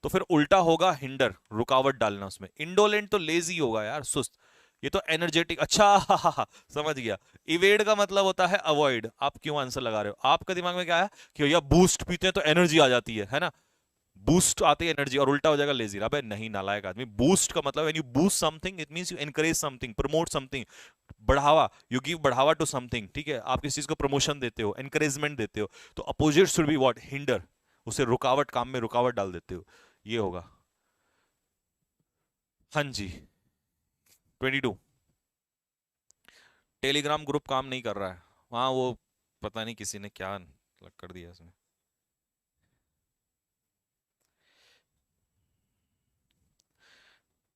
तो फिर उल्टा होगा हिंडर, रुकावट डालना उसमें। इंडोलेंट तो लेजी होगा यार, सुस्त। ये तो एनर्जेटिक, अच्छा हा, समझ गया। इवेड का मतलब होता है अवॉइड। आप क्यों आंसर लगा रहे हो, आपका दिमाग में क्या है कि भैया बूस्ट पीते हैं तो एनर्जी आ जाती है ना। बूस्ट आती है एनर्जी, और उल्टा हो जाएगा लेजी। अबे नहीं नालायक आदमी, बूस्ट का मतलब when you boost something it means you encourage something, promote something, बढ़ावा, यू गिव बढ़ावा टू समथिंग, ठीक है। आप किसी चीज को प्रमोशन देते हो, एनकरेजमेंट देते हो। तो opposite should be what, hinder, उसे रुकावट, काम में रुकावट डाल देते हो, ये होगा। हाँ जी, 22। टेलीग्राम ग्रुप काम नहीं कर रहा है वहां, वो पता नहीं किसी ने क्या लग कर दिया इसमें।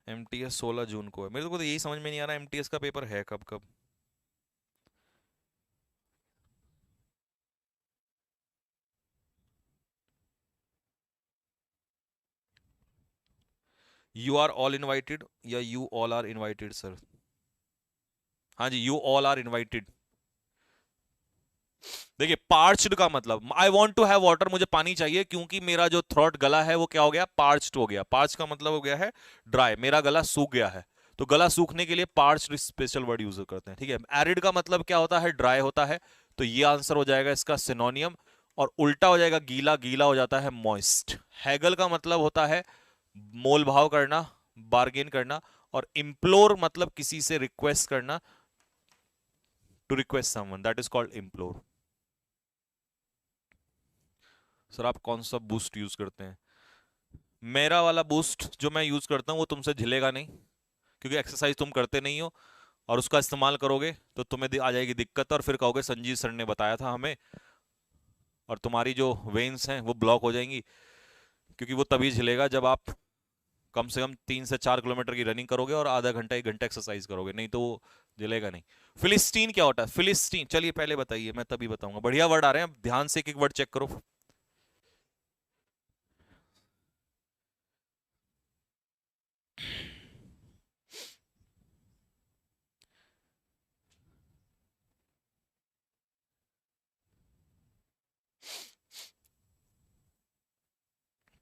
एमटीएस 16 जून को है, मेरे को तो यही समझ में नहीं आ रहा एमटीएस का पेपर है कब कब। यू आर ऑल इनवाइटेड या you all are invited sir. हाँ जी, यू ऑल आर इनवाइटेड। देखिए पार्च्ड का मतलब I want to have water, मुझे पानी चाहिए क्योंकि मेरा जो थ्रोट गला है वो क्या हो गया, पार्च्ड हो गया। पार्च का मतलब हो गया है ड्राई, मेरा गला सूख गया है। तो गला सूखने के लिए पार्च्ड स्पेशल वर्ड यूज करते हैं, ठीक है। एरिड का मतलब क्या होता है, ड्राई होता है। तो ये आंसर हो जाएगा इसका सिनोनियम। और उल्टा हो जाएगा गीला, गीला हो जाता है मॉइस्ट। हैगल का मतलब होता है मोल भाव करना, बार्गेन करना। और इम्प्लोर मतलब किसी से रिक्वेस्ट करना, to request someone, that is called implore. Sir आप कौन सा बूस्ट यूज करते हैं? मेरा वाला बूस्ट जो मैं यूज करता हूं वो तुमसे झिलेगा नहीं, क्योंकि एक्सरसाइज तुम करते नहीं हो। और उसका इस्तेमाल करोगे तो तुम्हें आ जाएगी दिक्कत, और फिर कहोगे संजीव सर ने बताया था हमें, और तुम्हारी जो वेन्स हैं वो ब्लॉक हो जाएंगी। क्योंकि वो तभी झिलेगा जब आप कम से कम 3 से 4 किलोमीटर की रनिंग करोगे और आधा घंटा 1 घंटा एक्सरसाइज करोगे, नहीं तो वो झिलेगा नहीं। फिलिस्टीन क्या होता है? फिलिस्टीन चलिए पहले बताइए, मैं तभी बताऊंगा। बढ़िया वर्ड आ रहे हैं, ध्यान से एक एक वर्ड चेक करो।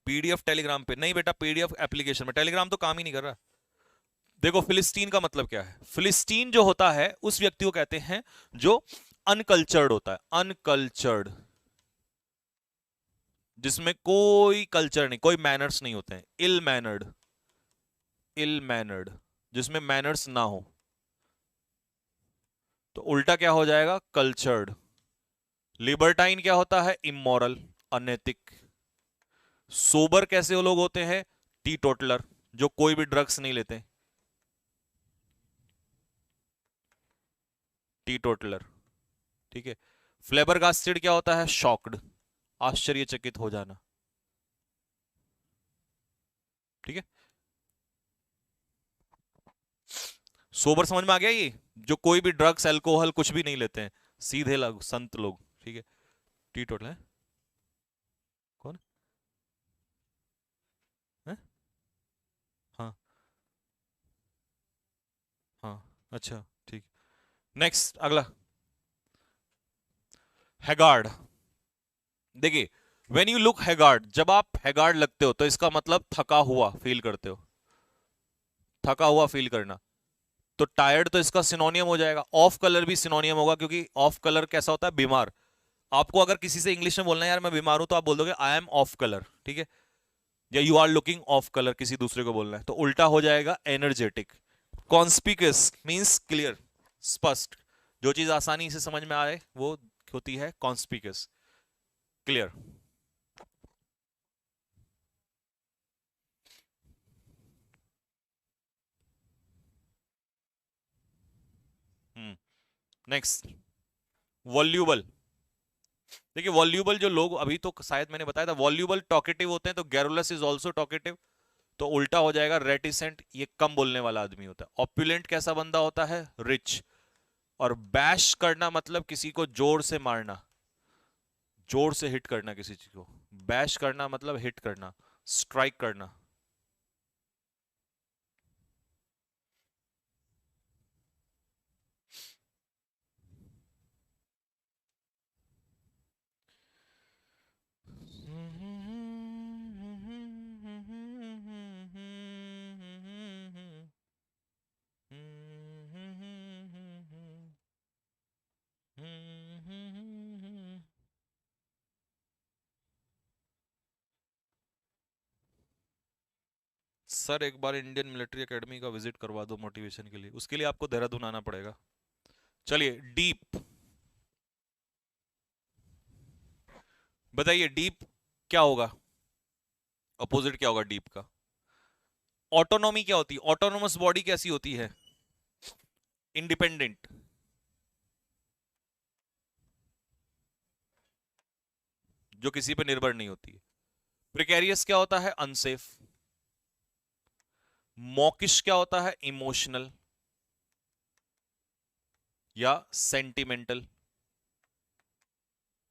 पीडीएफ टेलीग्राम पे नहीं बेटा, पीडीएफ एप्लीकेशन में, टेलीग्राम तो काम ही नहीं कर रहा। देखो फिलिस्तीन का मतलब क्या है? फिलिस्तीन जो होता है उस व्यक्ति को कहते हैं जो अनकल्चर्ड होता है, अनकल्चर्ड, जिसमें कोई कल्चर नहीं, कोई मैनर्स नहीं होते हैं। इल मैनर्ड, इल मैनर्ड, जिसमें मैनर्स ना हो। तो उल्टा क्या हो जाएगा? कल्चर्ड। लिबर्टाइन क्या होता है? इमोरल, अनैतिक। सोबर कैसे वो लोग होते हैं? टी टोटलर, जो कोई भी ड्रग्स नहीं लेते, टी टोटलर, ठीक है। फ्लेबरगास्टेड क्या होता है? शॉक्ड, आश्चर्यचकित हो जाना, ठीक है। सोबर समझ में आ गया ये? जो कोई भी ड्रग्स अल्कोहल कुछ भी नहीं लेते हैं, सीधे लोग, संत लोग, ठीक है। टी टोटल है कौन है? हाँ, हाँ, अच्छा, ठीक। नेक्स्ट, अगला, हैगार्ड। देखिए, व्हेन यू लुक हैगार्ड, जब आप हैगार्ड लगते हो तो इसका मतलब थका हुआ फील करते हो, थका हुआ फील करना। तो टायर्ड तो इसका सिनोनियम हो जाएगा। ऑफ कलर भी सिनोनियम होगा, क्योंकि ऑफ कलर कैसा होता है? बीमार। आपको अगर किसी से इंग्लिश में बोलना है यार मैं बीमार हूं, तो आप बोल दोगे आई एम ऑफ कलर, ठीक है। या you are looking of colour, किसी दूसरे को बोलना है तो उल्टा हो जाएगा एनर्जेटिक। कॉन्स्पिकस मींस क्लियर, स्पष्ट। जो चीज आसानी से समझ में आए वो होती है कॉन्स्पिकस, क्लियर। Next, voluble. देखिए वॉल्यूबल जो लोग, अभी तो शायद मैंने बताया था, वॉल्यूबल टॉकेटिव होते हैं, तो गैरुलस इज ऑल्सो टॉकेटिव। तो उल्टा हो जाएगा रेटिसेंट, ये कम बोलने वाला आदमी होता है। ऑप्युलेंट कैसा बंदा होता है? रिच। और बैश करना मतलब किसी को जोर से मारना, जोर से हिट करना किसी चीज को। बैश करना मतलब हिट करना, स्ट्राइक करना। सर एक बार इंडियन मिलिट्री एकेडमी का विजिट करवा दो मोटिवेशन के लिए, उसके लिए आपको देहरादून आना पड़ेगा। चलिए डीप, बताइए डीप क्या होगा? अपोजिट क्या होगा डीप का? ऑटोनॉमी क्या होती है? ऑटोनोमस बॉडी कैसी होती है? इंडिपेंडेंट, जो किसी पे निर्भर नहीं होती है। प्रिकेरियस क्या होता है? अनसेफ। मॉकिश क्या होता है? इमोशनल या सेंटिमेंटल।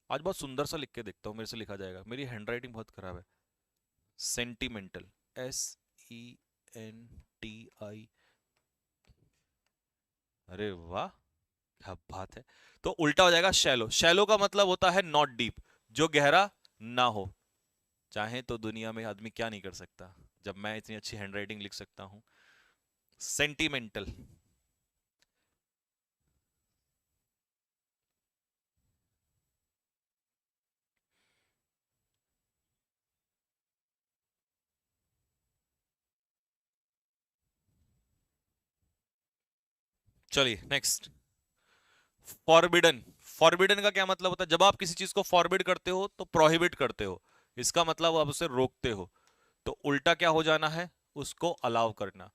आज बहुत सुंदर सा लिख के देखता हूं, मेरे से लिखा जाएगा, मेरी हैंडराइटिंग बहुत खराब है। Sentimental, SENTI। अरे वाह, क्या बात है। तो उल्टा हो जाएगा शैलो। शैलो का मतलब होता है नॉट डीप, जो गहरा ना हो। चाहे तो दुनिया में आदमी क्या नहीं कर सकता, जब मैं इतनी अच्छी हैंडराइटिंग लिख सकता हूं। सेंटिमेंटल। चलिए नेक्स्ट। फॉरबिडन। फॉरबिडन का क्या मतलब होता है? जब आप किसी चीज को फॉरबिड करते हो तो प्रोहिबिट करते हो, इसका मतलब आप उसे रोकते हो। तो उल्टा क्या हो जाना है? उसको अलाउ करना।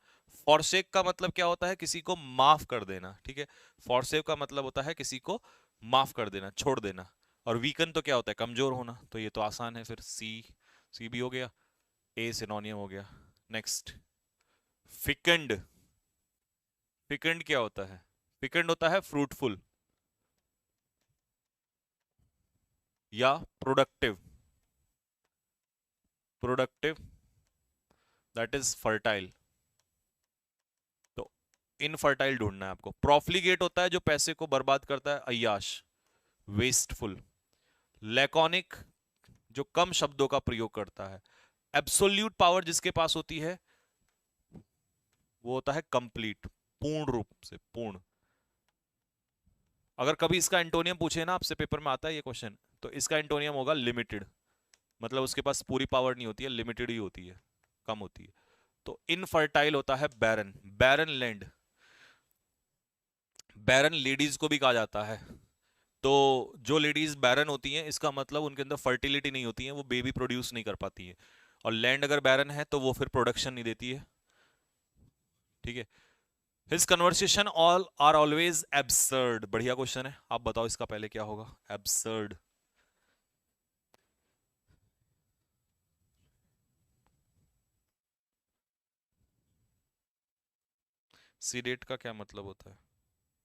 फॉरसेक का मतलब क्या होता है? किसी को माफ कर देना, ठीक है। फॉरसेक का मतलब होता है किसी को माफ कर देना, छोड़ देना। और वीकन तो क्या होता है? कमजोर होना। तो ये तो आसान है फिर, सी। सी भी हो गया, ए सिनोनियम हो गया। नेक्स्ट। फिकंड। फिकंड क्या होता है? फिकंड होता है फ्रूटफुल या productive. Productive, that is fertile. तो इनफर्टाइल ढूंढना है आपको। प्रॉफ्लिगेट होता है जो पैसे को बर्बाद करता है, अय्याश, वेस्टफुल। लैकोनिक, जो कम शब्दों का प्रयोग करता है। एब्सोल्यूट पावर जिसके पास होती है वो होता है कंप्लीट, पूर्ण रूप से पूर्ण। अगर कभी इसका एंटोनियम पूछे ना आपसे, पेपर में आता है ये क्वेश्चन, तो इसका एंटोनियम होगा लिमिटेड। मतलब उसके पास पूरी पावर नहीं होती है, लिमिटेड ही होती है, कम होती है। तो इनफर्टाइल होता है बैरन। Barren land. बैरन लेडीज को भी कहा जाता है। तो जो लेडीज बैरन होती हैं, इसका मतलब उनके अंदर फर्टिलिटी नहीं होती है, वो बेबी प्रोड्यूस नहीं कर पाती है। और लैंड अगर बैरन है तो वो फिर प्रोडक्शन नहीं देती है, ठीक है। His conversation all are always absurd. बढ़िया क्वेश्चन है, आप बताओ इसका पहले क्या होगा? एब्सर्ड। सीडेट का क्या मतलब होता है?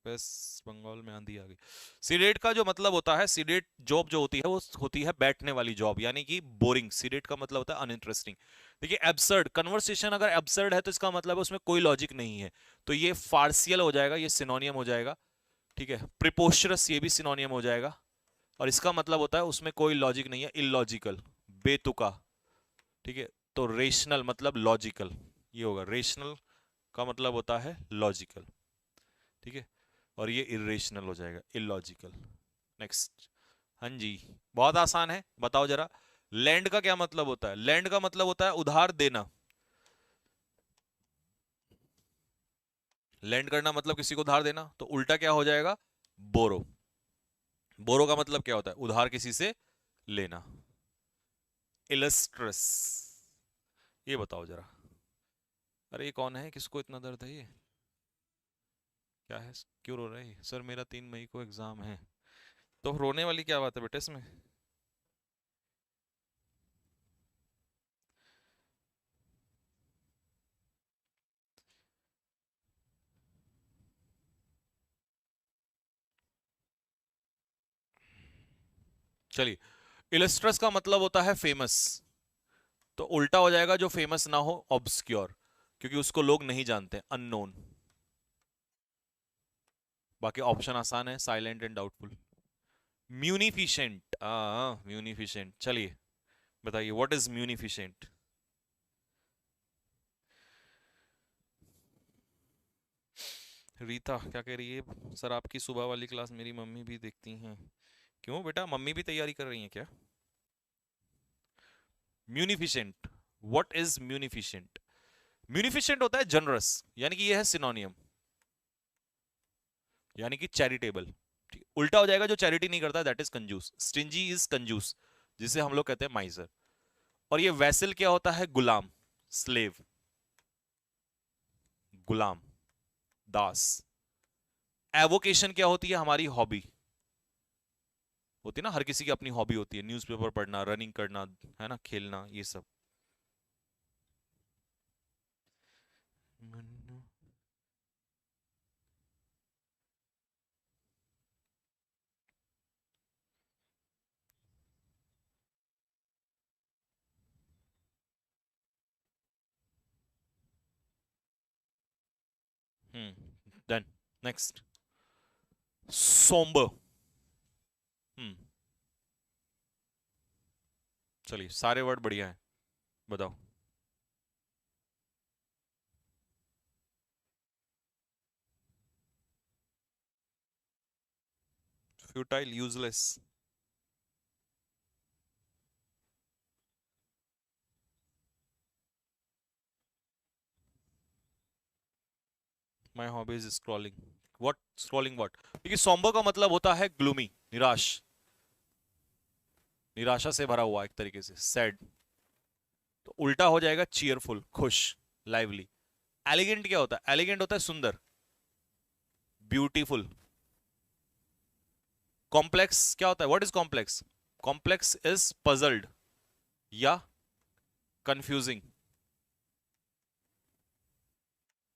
वेस्ट बंगाल में आंधी आ गई। सीडेट का जो मतलब होता है, सीडेट जॉब जो होती है वो होती है बैठने वाली जॉब, यानी कि बोरिंग। सीडेट का मतलब होता है अनइंटरेस्टिंग। देखिए एब्सर्ड, कन्वर्सेशन अगर एब्सर्ड है तो इसका मतलब है उसमें कोई लॉजिक नहीं है। तो ये फार्सियल हो जाएगा, ये सिनोनियम हो जाएगा, ठीक है। प्रिपोस्टरस, ये भी सिनोनियम हो जाएगा। और इसका मतलब होता है उसमें कोई लॉजिक नहीं है, इलॉजिकल, बेतुका, ठीक है। तो रेशनल मतलब लॉजिकल, ये होगा। रेशनल का मतलब होता है लॉजिकल, ठीक है। और ये इरेशनल हो जाएगा, इलॉजिकल। नेक्स्ट। हाँ जी, बहुत आसान है, बताओ जरा। लैंड का क्या मतलब होता है? लैंड का मतलब होता है उधार देना। लैंड करना मतलब किसी को उधार देना, तो उल्टा क्या हो जाएगा? बोरो। बोरो का मतलब क्या होता है? उधार किसी से लेना। इलस्ट्रस। ये बताओ जरा। अरे ये कौन है, किसको इतना दर्द है? ये क्या है, क्यों रो रहे हैं? सर मेरा 3 मई को एग्जाम है। तो रोने वाली क्या बात है बेटे इसमें? चलिए, इलस्ट्रस का मतलब होता है फेमस। तो उल्टा हो जाएगा जो फेमस ना हो, ऑब्सक्योर, क्योंकि उसको लोग नहीं जानते, अननोन। बाकी ऑप्शन आसान है, साइलेंट एंड डाउटफुल। म्यूनिफिशेंट, म्यूनिफिशेंट। चलिए बताइए, व्हाट इज म्यूनिफिशेंट? रीता क्या कह रही है? सर आपकी सुबह वाली क्लास मेरी मम्मी भी देखती हैं। क्यों बेटा, मम्मी भी तैयारी कर रही हैं क्या? म्यूनिफिशेंट, व्हाट इज म्यूनिफिशेंट? म्यूनिफिशेंट होता है जनरस, यानी कि ये है सिनोनियम, यानी कि चैरिटेबल। उल्टा हो जाएगा जो चैरिटी नहीं करता, दैट इज कंजूस। स्टिंजी इज कंजूस, जिसे हम लोग कहते हैं माइजर। और ये वैसल क्या होता है? गुलाम, स्लेव, गुलाम, दास। एवोकेशन क्या होती है? हमारी हॉबी होती है ना, हर किसी की अपनी हॉबी होती है, न्यूज़पेपर पढ़ना, रनिंग करना, है ना, खेलना, ये सब। डन। नेक्स्ट। सोम्बर। चलिए, सारे वर्ड बढ़िया हैं, बताओ। Futile, useless. My hobbies scrolling. What? Scrolling what? देखिए, सोम्बर का मतलब होता है ग्लूमी, निराश, निराशा से भरा हुआ, एक तरीके से सैड। तो उल्टा हो जाएगा चीयरफुल, खुश, लाइवली। एलिगेंट क्या होता है? एलिगेंट होता है सुंदर, ब्यूटीफुल। कॉम्प्लेक्स क्या होता है? What is complex? Complex is puzzled या कंफ्यूजिंग।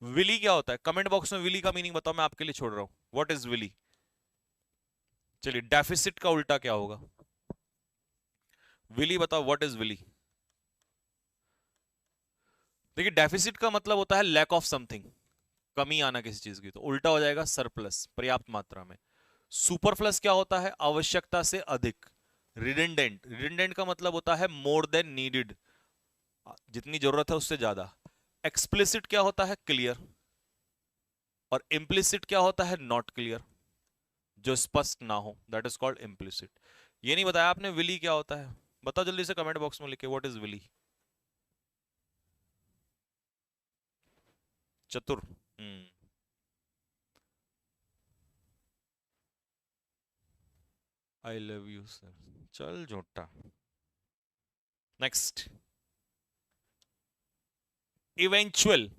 विली क्या होता है? कमेंट बॉक्स में विली का मीनिंग बताओ, मैं आपके लिए छोड़ रहा हूं। What is wily? चलिए, डेफिसिट का उल्टा क्या होगा? विली बताओ, व्हाट इज विली? देखिए, डेफिसिट का मतलब होता है लैक ऑफ समथिंग, कमी आना किसी चीज की, तो उल्टा हो जाएगा सरप्लस, पर्याप्त मात्रा में। सुपरफ्लस क्या होता है? आवश्यकता से अधिक। रिडेंडेंट, रिडेंडेंट का मतलब होता है मोर देन नीडेड, जितनी जरूरत है उससे ज्यादा। एक्सप्लिसिट क्या होता है? क्लियर। और इम्प्लिसिट क्या होता है? नॉट क्लियर, जो स्पष्ट ना हो, दैट इज कॉल्ड इम्प्लिसिट। ये नहीं बताया आपने विली क्या होता है? बताओ जल्दी से कमेंट बॉक्स में लिखे, व्हाट इज विली? चतुर। I love you sir. चल झूठा। Next, eventual.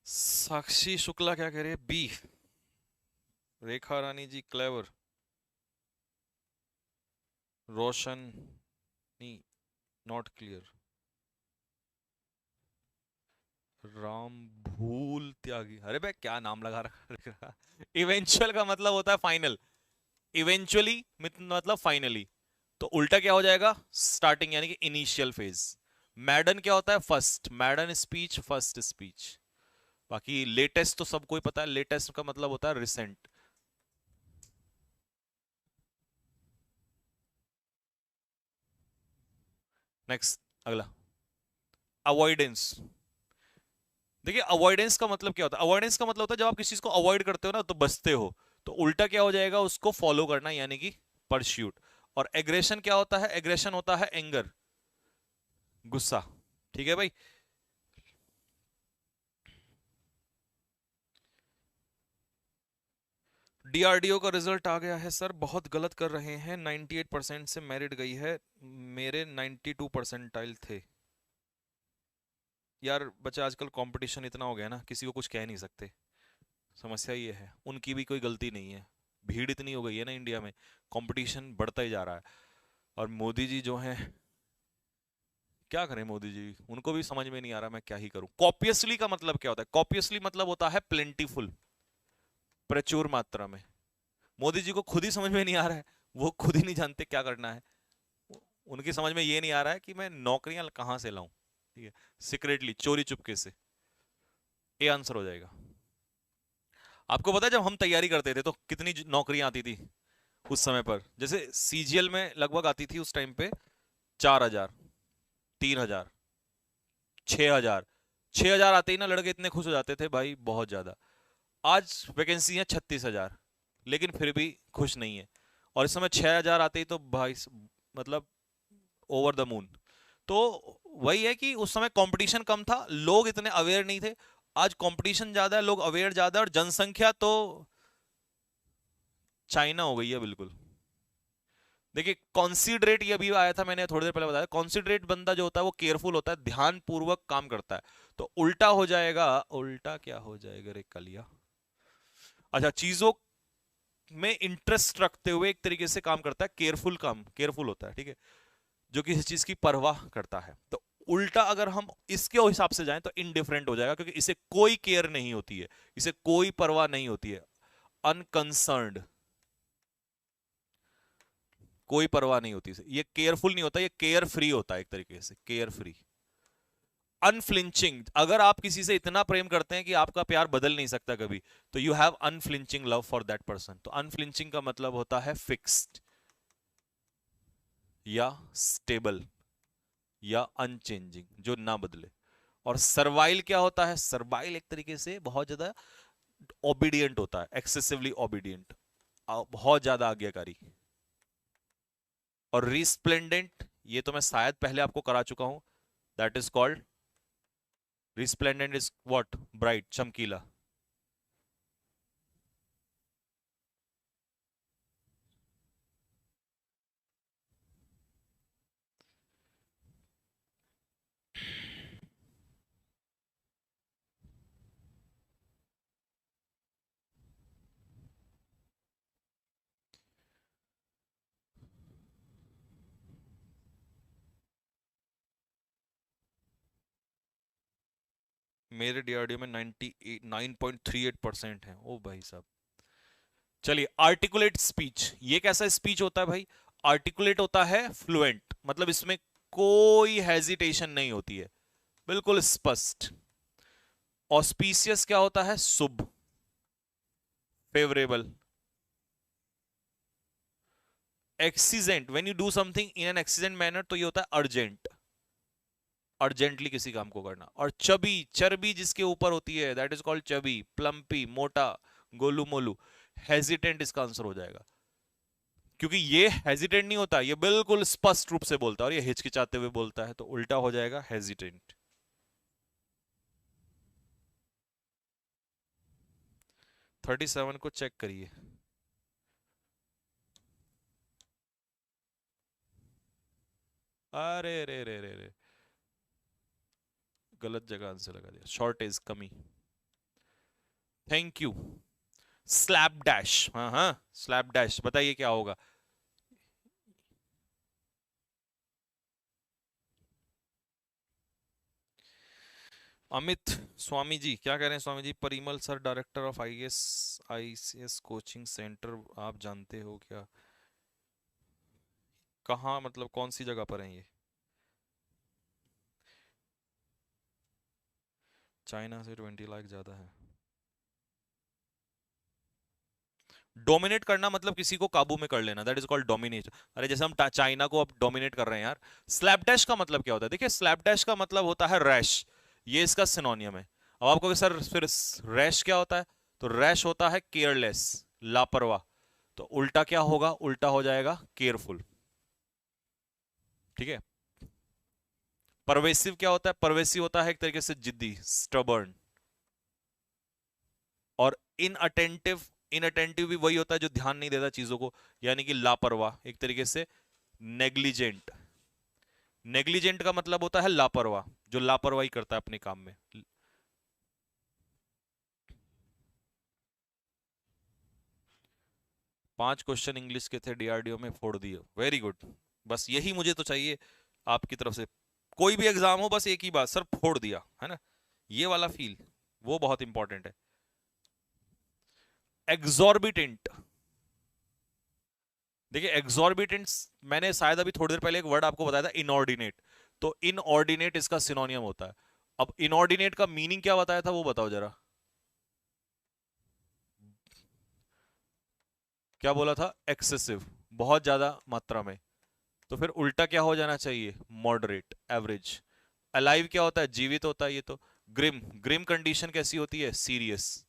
साक्षी शुक्ला क्या कह रही है? B. Rekha Rani ji clever. Roshni, not clear. Ram Bhool Tyagi, अरे भाई क्या नाम लगा रखा। इवेंचुअल का मतलब होता है फाइनल, इवेंचुअली मतलब फाइनली। तो उल्टा क्या हो जाएगा? स्टार्टिंग यानी कि इनिशियल फेज। मैडन क्या होता है? First, मैडन speech, first speech. बाकी लेटेस्ट तो सबको ही पता है, लेटेस्ट का मतलब होता है रिसेंट। नेक्स्ट, अगला, अवॉइडेंस। देखिए, अवॉइडेंस का मतलब क्या होता है? अवॉइडेंस का मतलब होता है जब आप किसी चीज को अवॉइड करते हो ना, तो बचते हो। तो उल्टा क्या हो जाएगा? उसको फॉलो करना, यानी कि परस्यूट। और एग्रेशन क्या होता है? एग्रेशन होता है एंगर, गुस्सा। ठीक है भाई। डीआरडीओ का रिजल्ट आ गया है सर, बहुत गलत कर रहे हैं, 98% से मेरिट गई है, मेरे 92 परसेंटाइल थे। यार बच्चे, आजकल कंपटीशन इतना हो गया ना, किसी को कुछ कह नहीं सकते। समस्या ये है, उनकी भी कोई गलती नहीं है। भीड़ इतनी हो गई है ना इंडिया में, कंपटीशन बढ़ता ही जा रहा है। और मोदी जी जो हैं, क्या करें मोदी जी, उनको भी समझ में नहीं आ रहा मैं क्या ही करूं। कॉपियसली का मतलब क्या होता है? कॉपियसली मतलब होता है प्लेंटीफुल, प्रचुर मात्रा में। मोदी जी को खुद ही समझ में नहीं आ रहा है, वो खुद ही नहीं जानते क्या करना है। उनकी समझ में ये नहीं आ रहा है कि मैं नौकरियां कहां से लाऊं, ठीक है, सीक्रेटली, चोरी चुपके से। ये आंसर हो जाएगा। आपको पता है जब हम तैयारी करते थे तो कितनी नौकरियां आती थी उस समय पर? जैसे सीजीएल में लगभग आती थी उस टाइम पे 4,000, 3,000, 6,000। 6,000 आते ही ना लड़के इतने खुश हो जाते थे भाई, बहुत ज्यादा। आज वैकेंसी है 36,000, लेकिन फिर भी खुश नहीं है। और इस समय 6,000 आते ही तो भाई मतलब ओवर द मून। तो वही है कि उस समय कंपटीशन कम था, लोग इतने अवेयर नहीं थे। आज कंपटीशन ज्यादा है, लोग अवेयर ज्यादा है, और जनसंख्या तो चाइना हो गई है बिल्कुल। देखिए, कॉन्सिडरेट, ये अभी आया था, मैंने थोड़ी देर पहले बताया, कॉन्सिडरेट बंदा जो होता है वो केयरफुल होता है, ध्यान पूर्वक काम करता है। तो उल्टा हो जाएगा, उल्टा क्या हो जाएगा रे कलिया? अच्छा, चीजों में इंटरेस्ट रखते हुए एक तरीके से काम करता है, केयरफुल काम, केयरफुल होता है, ठीक है, जो किसी चीज की परवाह करता है। तो उल्टा अगर हम इसके हिसाब से जाएं तो इनडिफरेंट हो जाएगा, क्योंकि इसे कोई केयर नहीं होती है, इसे कोई परवाह नहीं होती है, अनकंसर्न्ड, कोई परवाह नहीं होती इसे। ये केयरफुल नहीं होता, ये केयर फ्री होता है, एक तरीके से केयर फ्री। अनफ्लिंचिंग, अगर आप किसी से इतना प्रेम करते हैं कि आपका प्यार बदल नहीं सकता कभी, तो you have unflinching love for that person. तो अनफ्लिंचिंग का मतलब होता है फिक्स्ड या स्टेबल या अनचेंजिंग, जो ना बदले। और सर्वाइल क्या होता है? सर्वाइल एक तरीके से बहुत ज्यादा ओबीडियंट होता है, एक्सेसिवली ओबीडियंट, बहुत ज्यादा आज्ञाकारी। और रिस्प्लेंडेंट, ये तो मैं शायद पहले आपको करा चुका हूं, that is called resplendent is what? Bright, चमकीला। मेरे डीआरडीओ में 99.38% है। ओ भाई साहब। चलिए, आर्टिकुलेट स्पीच, ये कैसा स्पीच होता है भाई? आर्टिकुलेट होता है फ्लुएंट, मतलब इसमें कोई हेजिटेशन नहीं होती है, बिल्कुल स्पष्ट। ऑस्पिशियस क्या होता है? शुभ, favourable. Exigent, when you do something in an exigent manner, तो ये होता है अर्जेंट, अर्जेंटली किसी काम को करना। और चबी, चर्बी जिसके ऊपर होती है, that is called chubby, plumpy, मोटा, गोलू मोलू। हेजिटेंट इसका आंसर हो जाएगा, क्योंकि ये हेजिटेंट नहीं होता, ये बिल्कुल स्पष्ट रूप से बोलता है, और ये हिचकिचाते हुए बोलता है, तो उल्टा हो जाएगा हेजिटेंट। 37 को चेक करिए। अरे रे रे रे रे, गलत जगह आंसर लगा दिया। शॉर्टेज, कमी। Thank you. स्लैप डैश, हाँ हाँ, स्लैप डैश, बताइए क्या होगा? अमित स्वामी जी क्या कह रहे हैं? Swami ji, Parimal sir director of IAS ICS coaching centre, आप जानते हो क्या? कहाँ, मतलब कौन सी जगह पर है ये? चाइना से 20 लाख ज्यादा है। डोमिनेट करना मतलब किसी को काबू में कर लेना, दैट इज कॉल्ड डोमिनेट। अरे जैसे हम चाइना को अब डोमिनेट कर रहे हैं यार। स्लैप डैश का मतलब क्या होता है? देखिए, स्लैप डैश का मतलब होता है रैश, ये इसका सिनोनियम है। अब आपको कि सर फिर रैश क्या होता है? तो रैश होता है केयरलेस, लापरवाह। तो उल्टा क्या होगा? उल्टा हो जाएगा केयरफुल। ठीक है। परवेसिव क्या होता है? परवेसिव होता है एक तरीके से जिद्दी, स्टबर्न। और इनअटेंटिव, इनअटेंटिव भी वही होता है जो ध्यान नहीं देता चीजों को, यानी कि लापरवाह, एक तरीके से नेग्लिजेंट। नेग्लिजेंट का मतलब होता है लापरवाह, जो लापरवाही करता है अपने काम में। 5 क्वेश्चन इंग्लिश के थे, डीआरडीओ में फोड़ दिए, वेरी गुड। बस यही मुझे तो चाहिए आपकी तरफ से। कोई भी एग्जाम हो, बस एक ही बात, सर फोड़ दिया, है ना? ये वाला फील, वो बहुत इंपॉर्टेंट है। एग्जॉर्बिटेंट, देखिए एग्जॉर्बिटेंट, मैंने शायद अभी थोड़ी देर पहले एक वर्ड आपको बताया था, इनऑर्डिनेट। तो इनऑर्डिनेट इसका सिनोनियम होता है। अब इनऑर्डिनेट का मीनिंग क्या बताया था, वो बताओ जरा। क्या बोला था? एक्सेसिव, बहुत ज्यादा मात्रा में। तो फिर उल्टा क्या हो जाना चाहिए? Moderate, average. अलाइव क्या होता है? जीवित होता है ये तो। ग्रिम, ग्रिम कंडीशन कैसी होती है? Serious,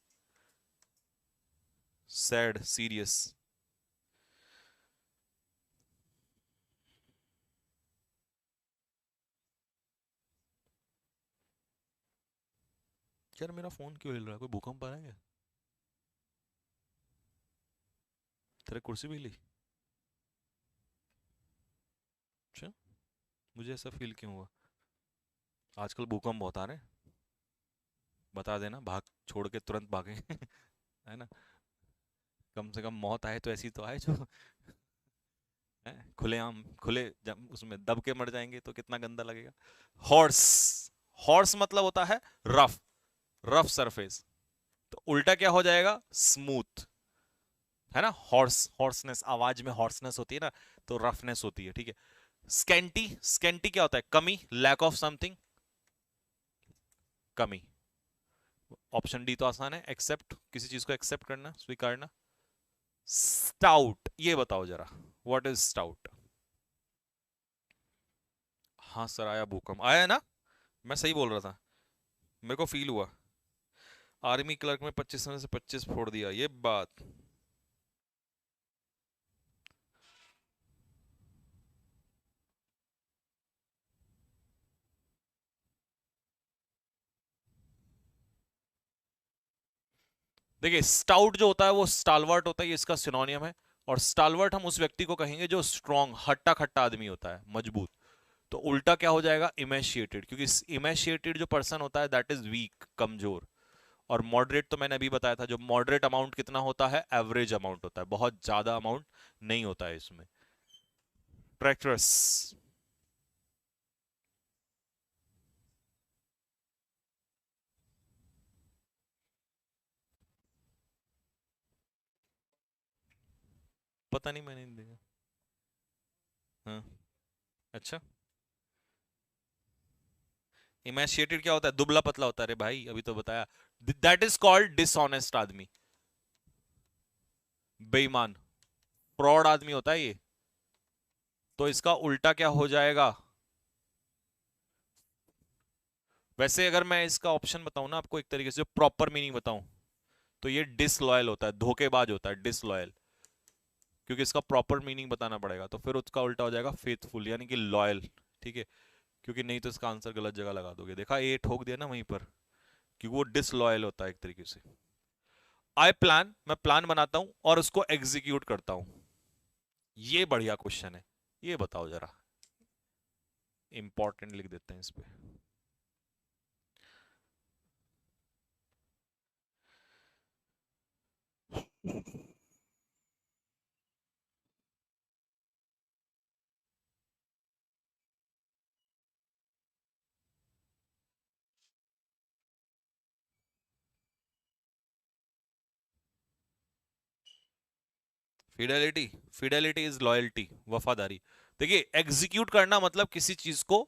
sad, serious. यार मेरा फोन क्यों हिल रहा है? कोई भूकंप आ रहा है क्या? तेरे कुर्सी भी हिली? अच्छा, मुझे ऐसा फील क्यों हुआ? आजकल भूकंप बहुत आ रहे हैं। बता देना, भाग छोड़ के तुरंत भागे। है ना? कम से कम मौत आए तो ऐसी तो आए जो है, खुलेआम, खुले जब उसमें दब के मर जाएंगे तो कितना गंदा लगेगा। हॉर्स, हॉर्स मतलब होता है रफ, रफ सरफेस। तो उल्टा क्या हो जाएगा? स्मूथ, है ना? हॉर्स, हॉर्सनेस, आवाज में हॉर्सनेस होती है ना, तो रफनेस होती है। ठीक है। स्कैंटी, स्कैंटी क्या होता है? कमी, लैक ऑफ समथिंग। कमी। ऑप्शन डी तो आसान है, एक्सेप्ट, किसी चीज को एक्सेप्ट करना, स्वीकारना। स्टाउट, ये बताओ जरा, व्हाट इज स्टाउट? हाँ सर आया, भूकंप आया ना, मैं सही बोल रहा था, मेरे को फील हुआ। आर्मी क्लर्क में 25 में से 25 फोड़ दिया, ये बात। देखिए स्टाउट जो होता है वो स्टालवर्ट होता है, ये इसका सिनोनियम है। और स्टालवर्ट हम उस व्यक्ति को कहेंगे जो स्ट्रॉन्ग, हट्टा खट्टा आदमी होता है, मजबूत। तो उल्टा क्या हो जाएगा? इमेशिएटेड, क्योंकि इमेशिएटेड जो पर्सन होता है दैट इज वीक, कमजोर। और मॉडरेट तो मैंने अभी बताया था, जो मॉडरेट अमाउंट कितना होता है? एवरेज अमाउंट होता है, बहुत ज्यादा अमाउंट नहीं होता है इसमें। ट्रैक्टरस। पता नहीं, मैंने नहीं देखा। हाँ। अच्छा, इमेशिएटेड क्या होता है? दुबला पतला होता है। अरे भाई अभी तो बताया, दैट इज कॉल्ड डिसऑनेस्ट आदमी, बेईमान, फ्रॉड आदमी होता है ये। तो इसका उल्टा क्या हो जाएगा? वैसे अगर मैं इसका ऑप्शन बताऊं ना आपको, एक तरीके से जो प्रॉपर मीनिंग बताऊं, तो ये डिसलॉयल होता है, धोखेबाज होता है, डिसलॉयल। क्योंकि इसका प्रॉपर मीनिंग बताना पड़ेगा, तो फिर उसका उल्टा हो जाएगा फेथफुल, यानी कि लॉयल। ठीक है, क्योंकि नहीं तो इसका आंसर गलत जगह लगा दोगे। देखा, ये ठोक दिया ना वहीं पर, क्योंकि वो डिसलॉयल होता है एक तरीके से। आई प्लान, मैं प्लान बनाता हूं और उसको एग्जीक्यूट करता हूं। ये बढ़िया क्वेश्चन है, ये बताओ जरा। इंपॉर्टेंट लिख देते हैं इस पे। फिडेलिटी, फिडेलिटी इज लॉयल्टी, वफादारी। देखिए एग्जीक्यूट करना मतलब किसी चीज को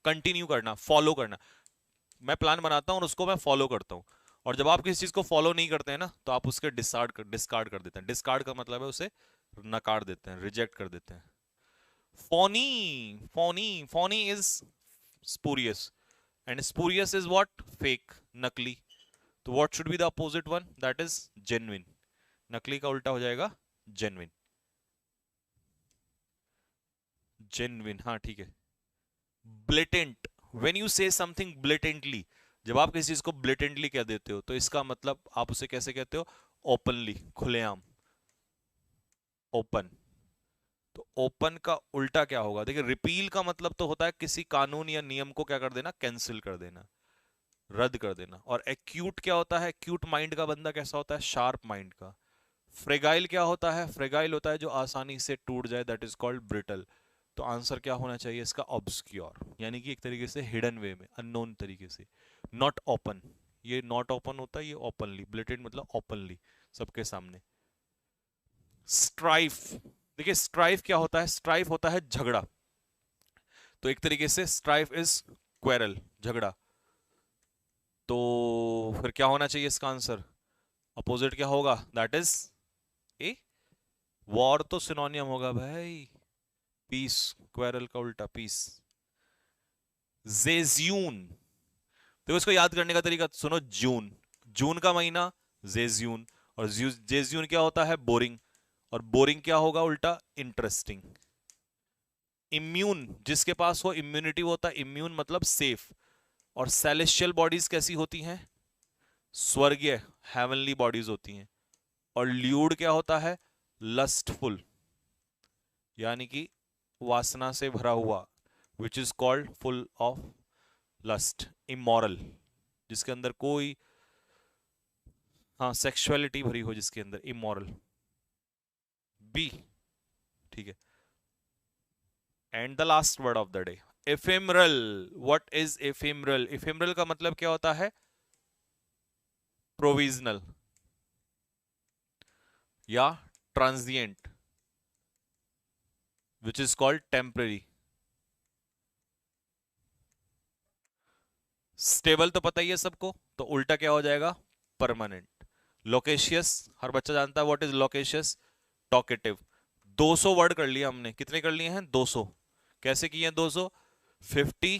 कंटिन्यू करना, फॉलो करना। मैं प्लान बनाता हूँ और उसको मैं फॉलो करता हूँ। और जब आप किसी चीज को फॉलो नहीं करते हैं ना, तो आप उसके डिस्कार्ड कर देते हैं। डिस्कार्ड का मतलब है उसे नकार देते हैं, रिजेक्ट कर देते हैं। Fani, Fani is spurious, and spurious is what? Fake, नकली। तो what should be the opposite one? That is genuine. नकली का उल्टा हो जाएगा जेन्युइन। जेन्युइन, हाँ ठीक है। ब्लेटेंट, व्हेन यू से समथिंग ब्लेटेंटली, जब आप किसी चीज को ब्लेटेंटली कह देते हो, तो इसका मतलब आप उसे कैसे कहते हो? ओपनली, खुलेआम, ओपन। तो ओपन का उल्टा क्या होगा? देखिए रिपील का मतलब तो होता है किसी कानून या नियम को क्या कर देना? कैंसिल कर देना, रद्द कर देना। और एक्यूट क्या होता है? एक्यूट माइंड का बंदा कैसा होता है? शार्प माइंड का। फ्रेगाइल क्या होता है? फ्रेगाइल होता है जो आसानी से टूट जाए, दैट इज कॉल्ड ब्रिटल। तो आंसर क्या होना चाहिए इसका? ऑब्सक्योर, यानी कि एक तरीके से हिडन वे में, अननोन तरीके से। नॉट ओपन, ये नॉट ओपन होता है, ये ओपनली। ब्लेटेंट मतलब ओपनली, सबके सामने। स्ट्राइफ, देखिए स्ट्राइफ क्या होता है? स्ट्राइफ होता है झगड़ा। तो एक तरीके से स्ट्राइफ इज क्वेरल, झगड़ा। तो फिर क्या होना चाहिए इसका आंसर? अपोजिट क्या होगा? दैट इज ए वॉर, तो सिनोनियम होगा भाई। पीस, क्वेरल का उल्टा पीस। जेज्यून, देखो इसको याद करने का तरीका सुनो। जून, जून का महीना, जेज्यून। और जेज्यून क्या होता है? बोरिंग। और बोरिंग क्या होगा उल्टा? इंटरेस्टिंग। इम्यून, जिसके पास हो इम्यूनिटी वो होता है इम्यून, मतलब सेफ। और सेलेस्टियल बॉडीज कैसी होती हैं? स्वर्गीय, हेवनली बॉडीज होती हैं। और ल्यूड क्या होता है? लस्टफुल, यानी कि वासना से भरा हुआ, which is called full of lust. Immoral, जिसके अंदर कोई, हाँ सेक्सुअलिटी भरी हो जिसके अंदर, इमोरल। बी, ठीक है। And the last word of the day, ephemeral. What is ephemeral? Ephemeral का मतलब क्या होता है? प्रोविजनल या transient, which is called temporary. Stable तो पता ही है सबको, तो उल्टा क्या हो जाएगा, परमानेंट। लोकेशियस, हर बच्चा जानता है what is loquacious, talkative. 200 word कर लिया हमने, कितने कर लिए हैं, 200। कैसे किए हैं 200, 50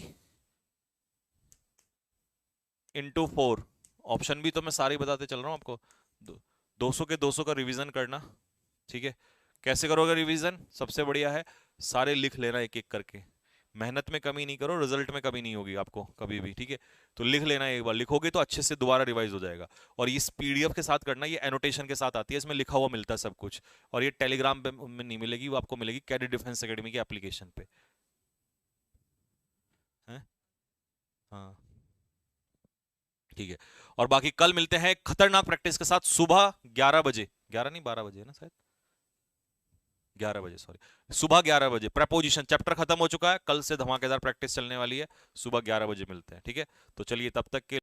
इंटू 4। ऑप्शन भी तो मैं सारी बताते चल रहा हूं आपको। 200 के 200 का रिवीजन करना, ठीक है। कैसे करोगे रिवीजन, सबसे बढ़िया है सारे लिख लेना एक एक करके, मेहनत में कमी नहीं करो, रिजल्ट में कमी नहीं होगी आपको कभी भी, ठीक है। तो लिख लेना, एक बार लिखोगे तो अच्छे से दोबारा रिवाइज हो जाएगा। और इस पीडीएफ के साथ करना, ये एनोटेशन के साथ आती है, इसमें लिखा हुआ मिलता है सब कुछ। और ये टेलीग्राम पे में नहीं मिलेगी, वो आपको मिलेगी कैडेट डिफेंस एकेडमी के एप्लीकेशन पे, है। हाँ ठीक है। और बाकी कल मिलते हैं खतरनाक प्रैक्टिस के साथ सुबह 11 बजे, 11 नहीं 12 बजे है ना शायद, 11 बजे सॉरी, सुबह 11 बजे। प्रपोजिशन चैप्टर खत्म हो चुका है, कल से धमाकेदार प्रैक्टिस चलने वाली है, सुबह 11 बजे मिलते हैं, ठीक है। तो चलिए तब तक के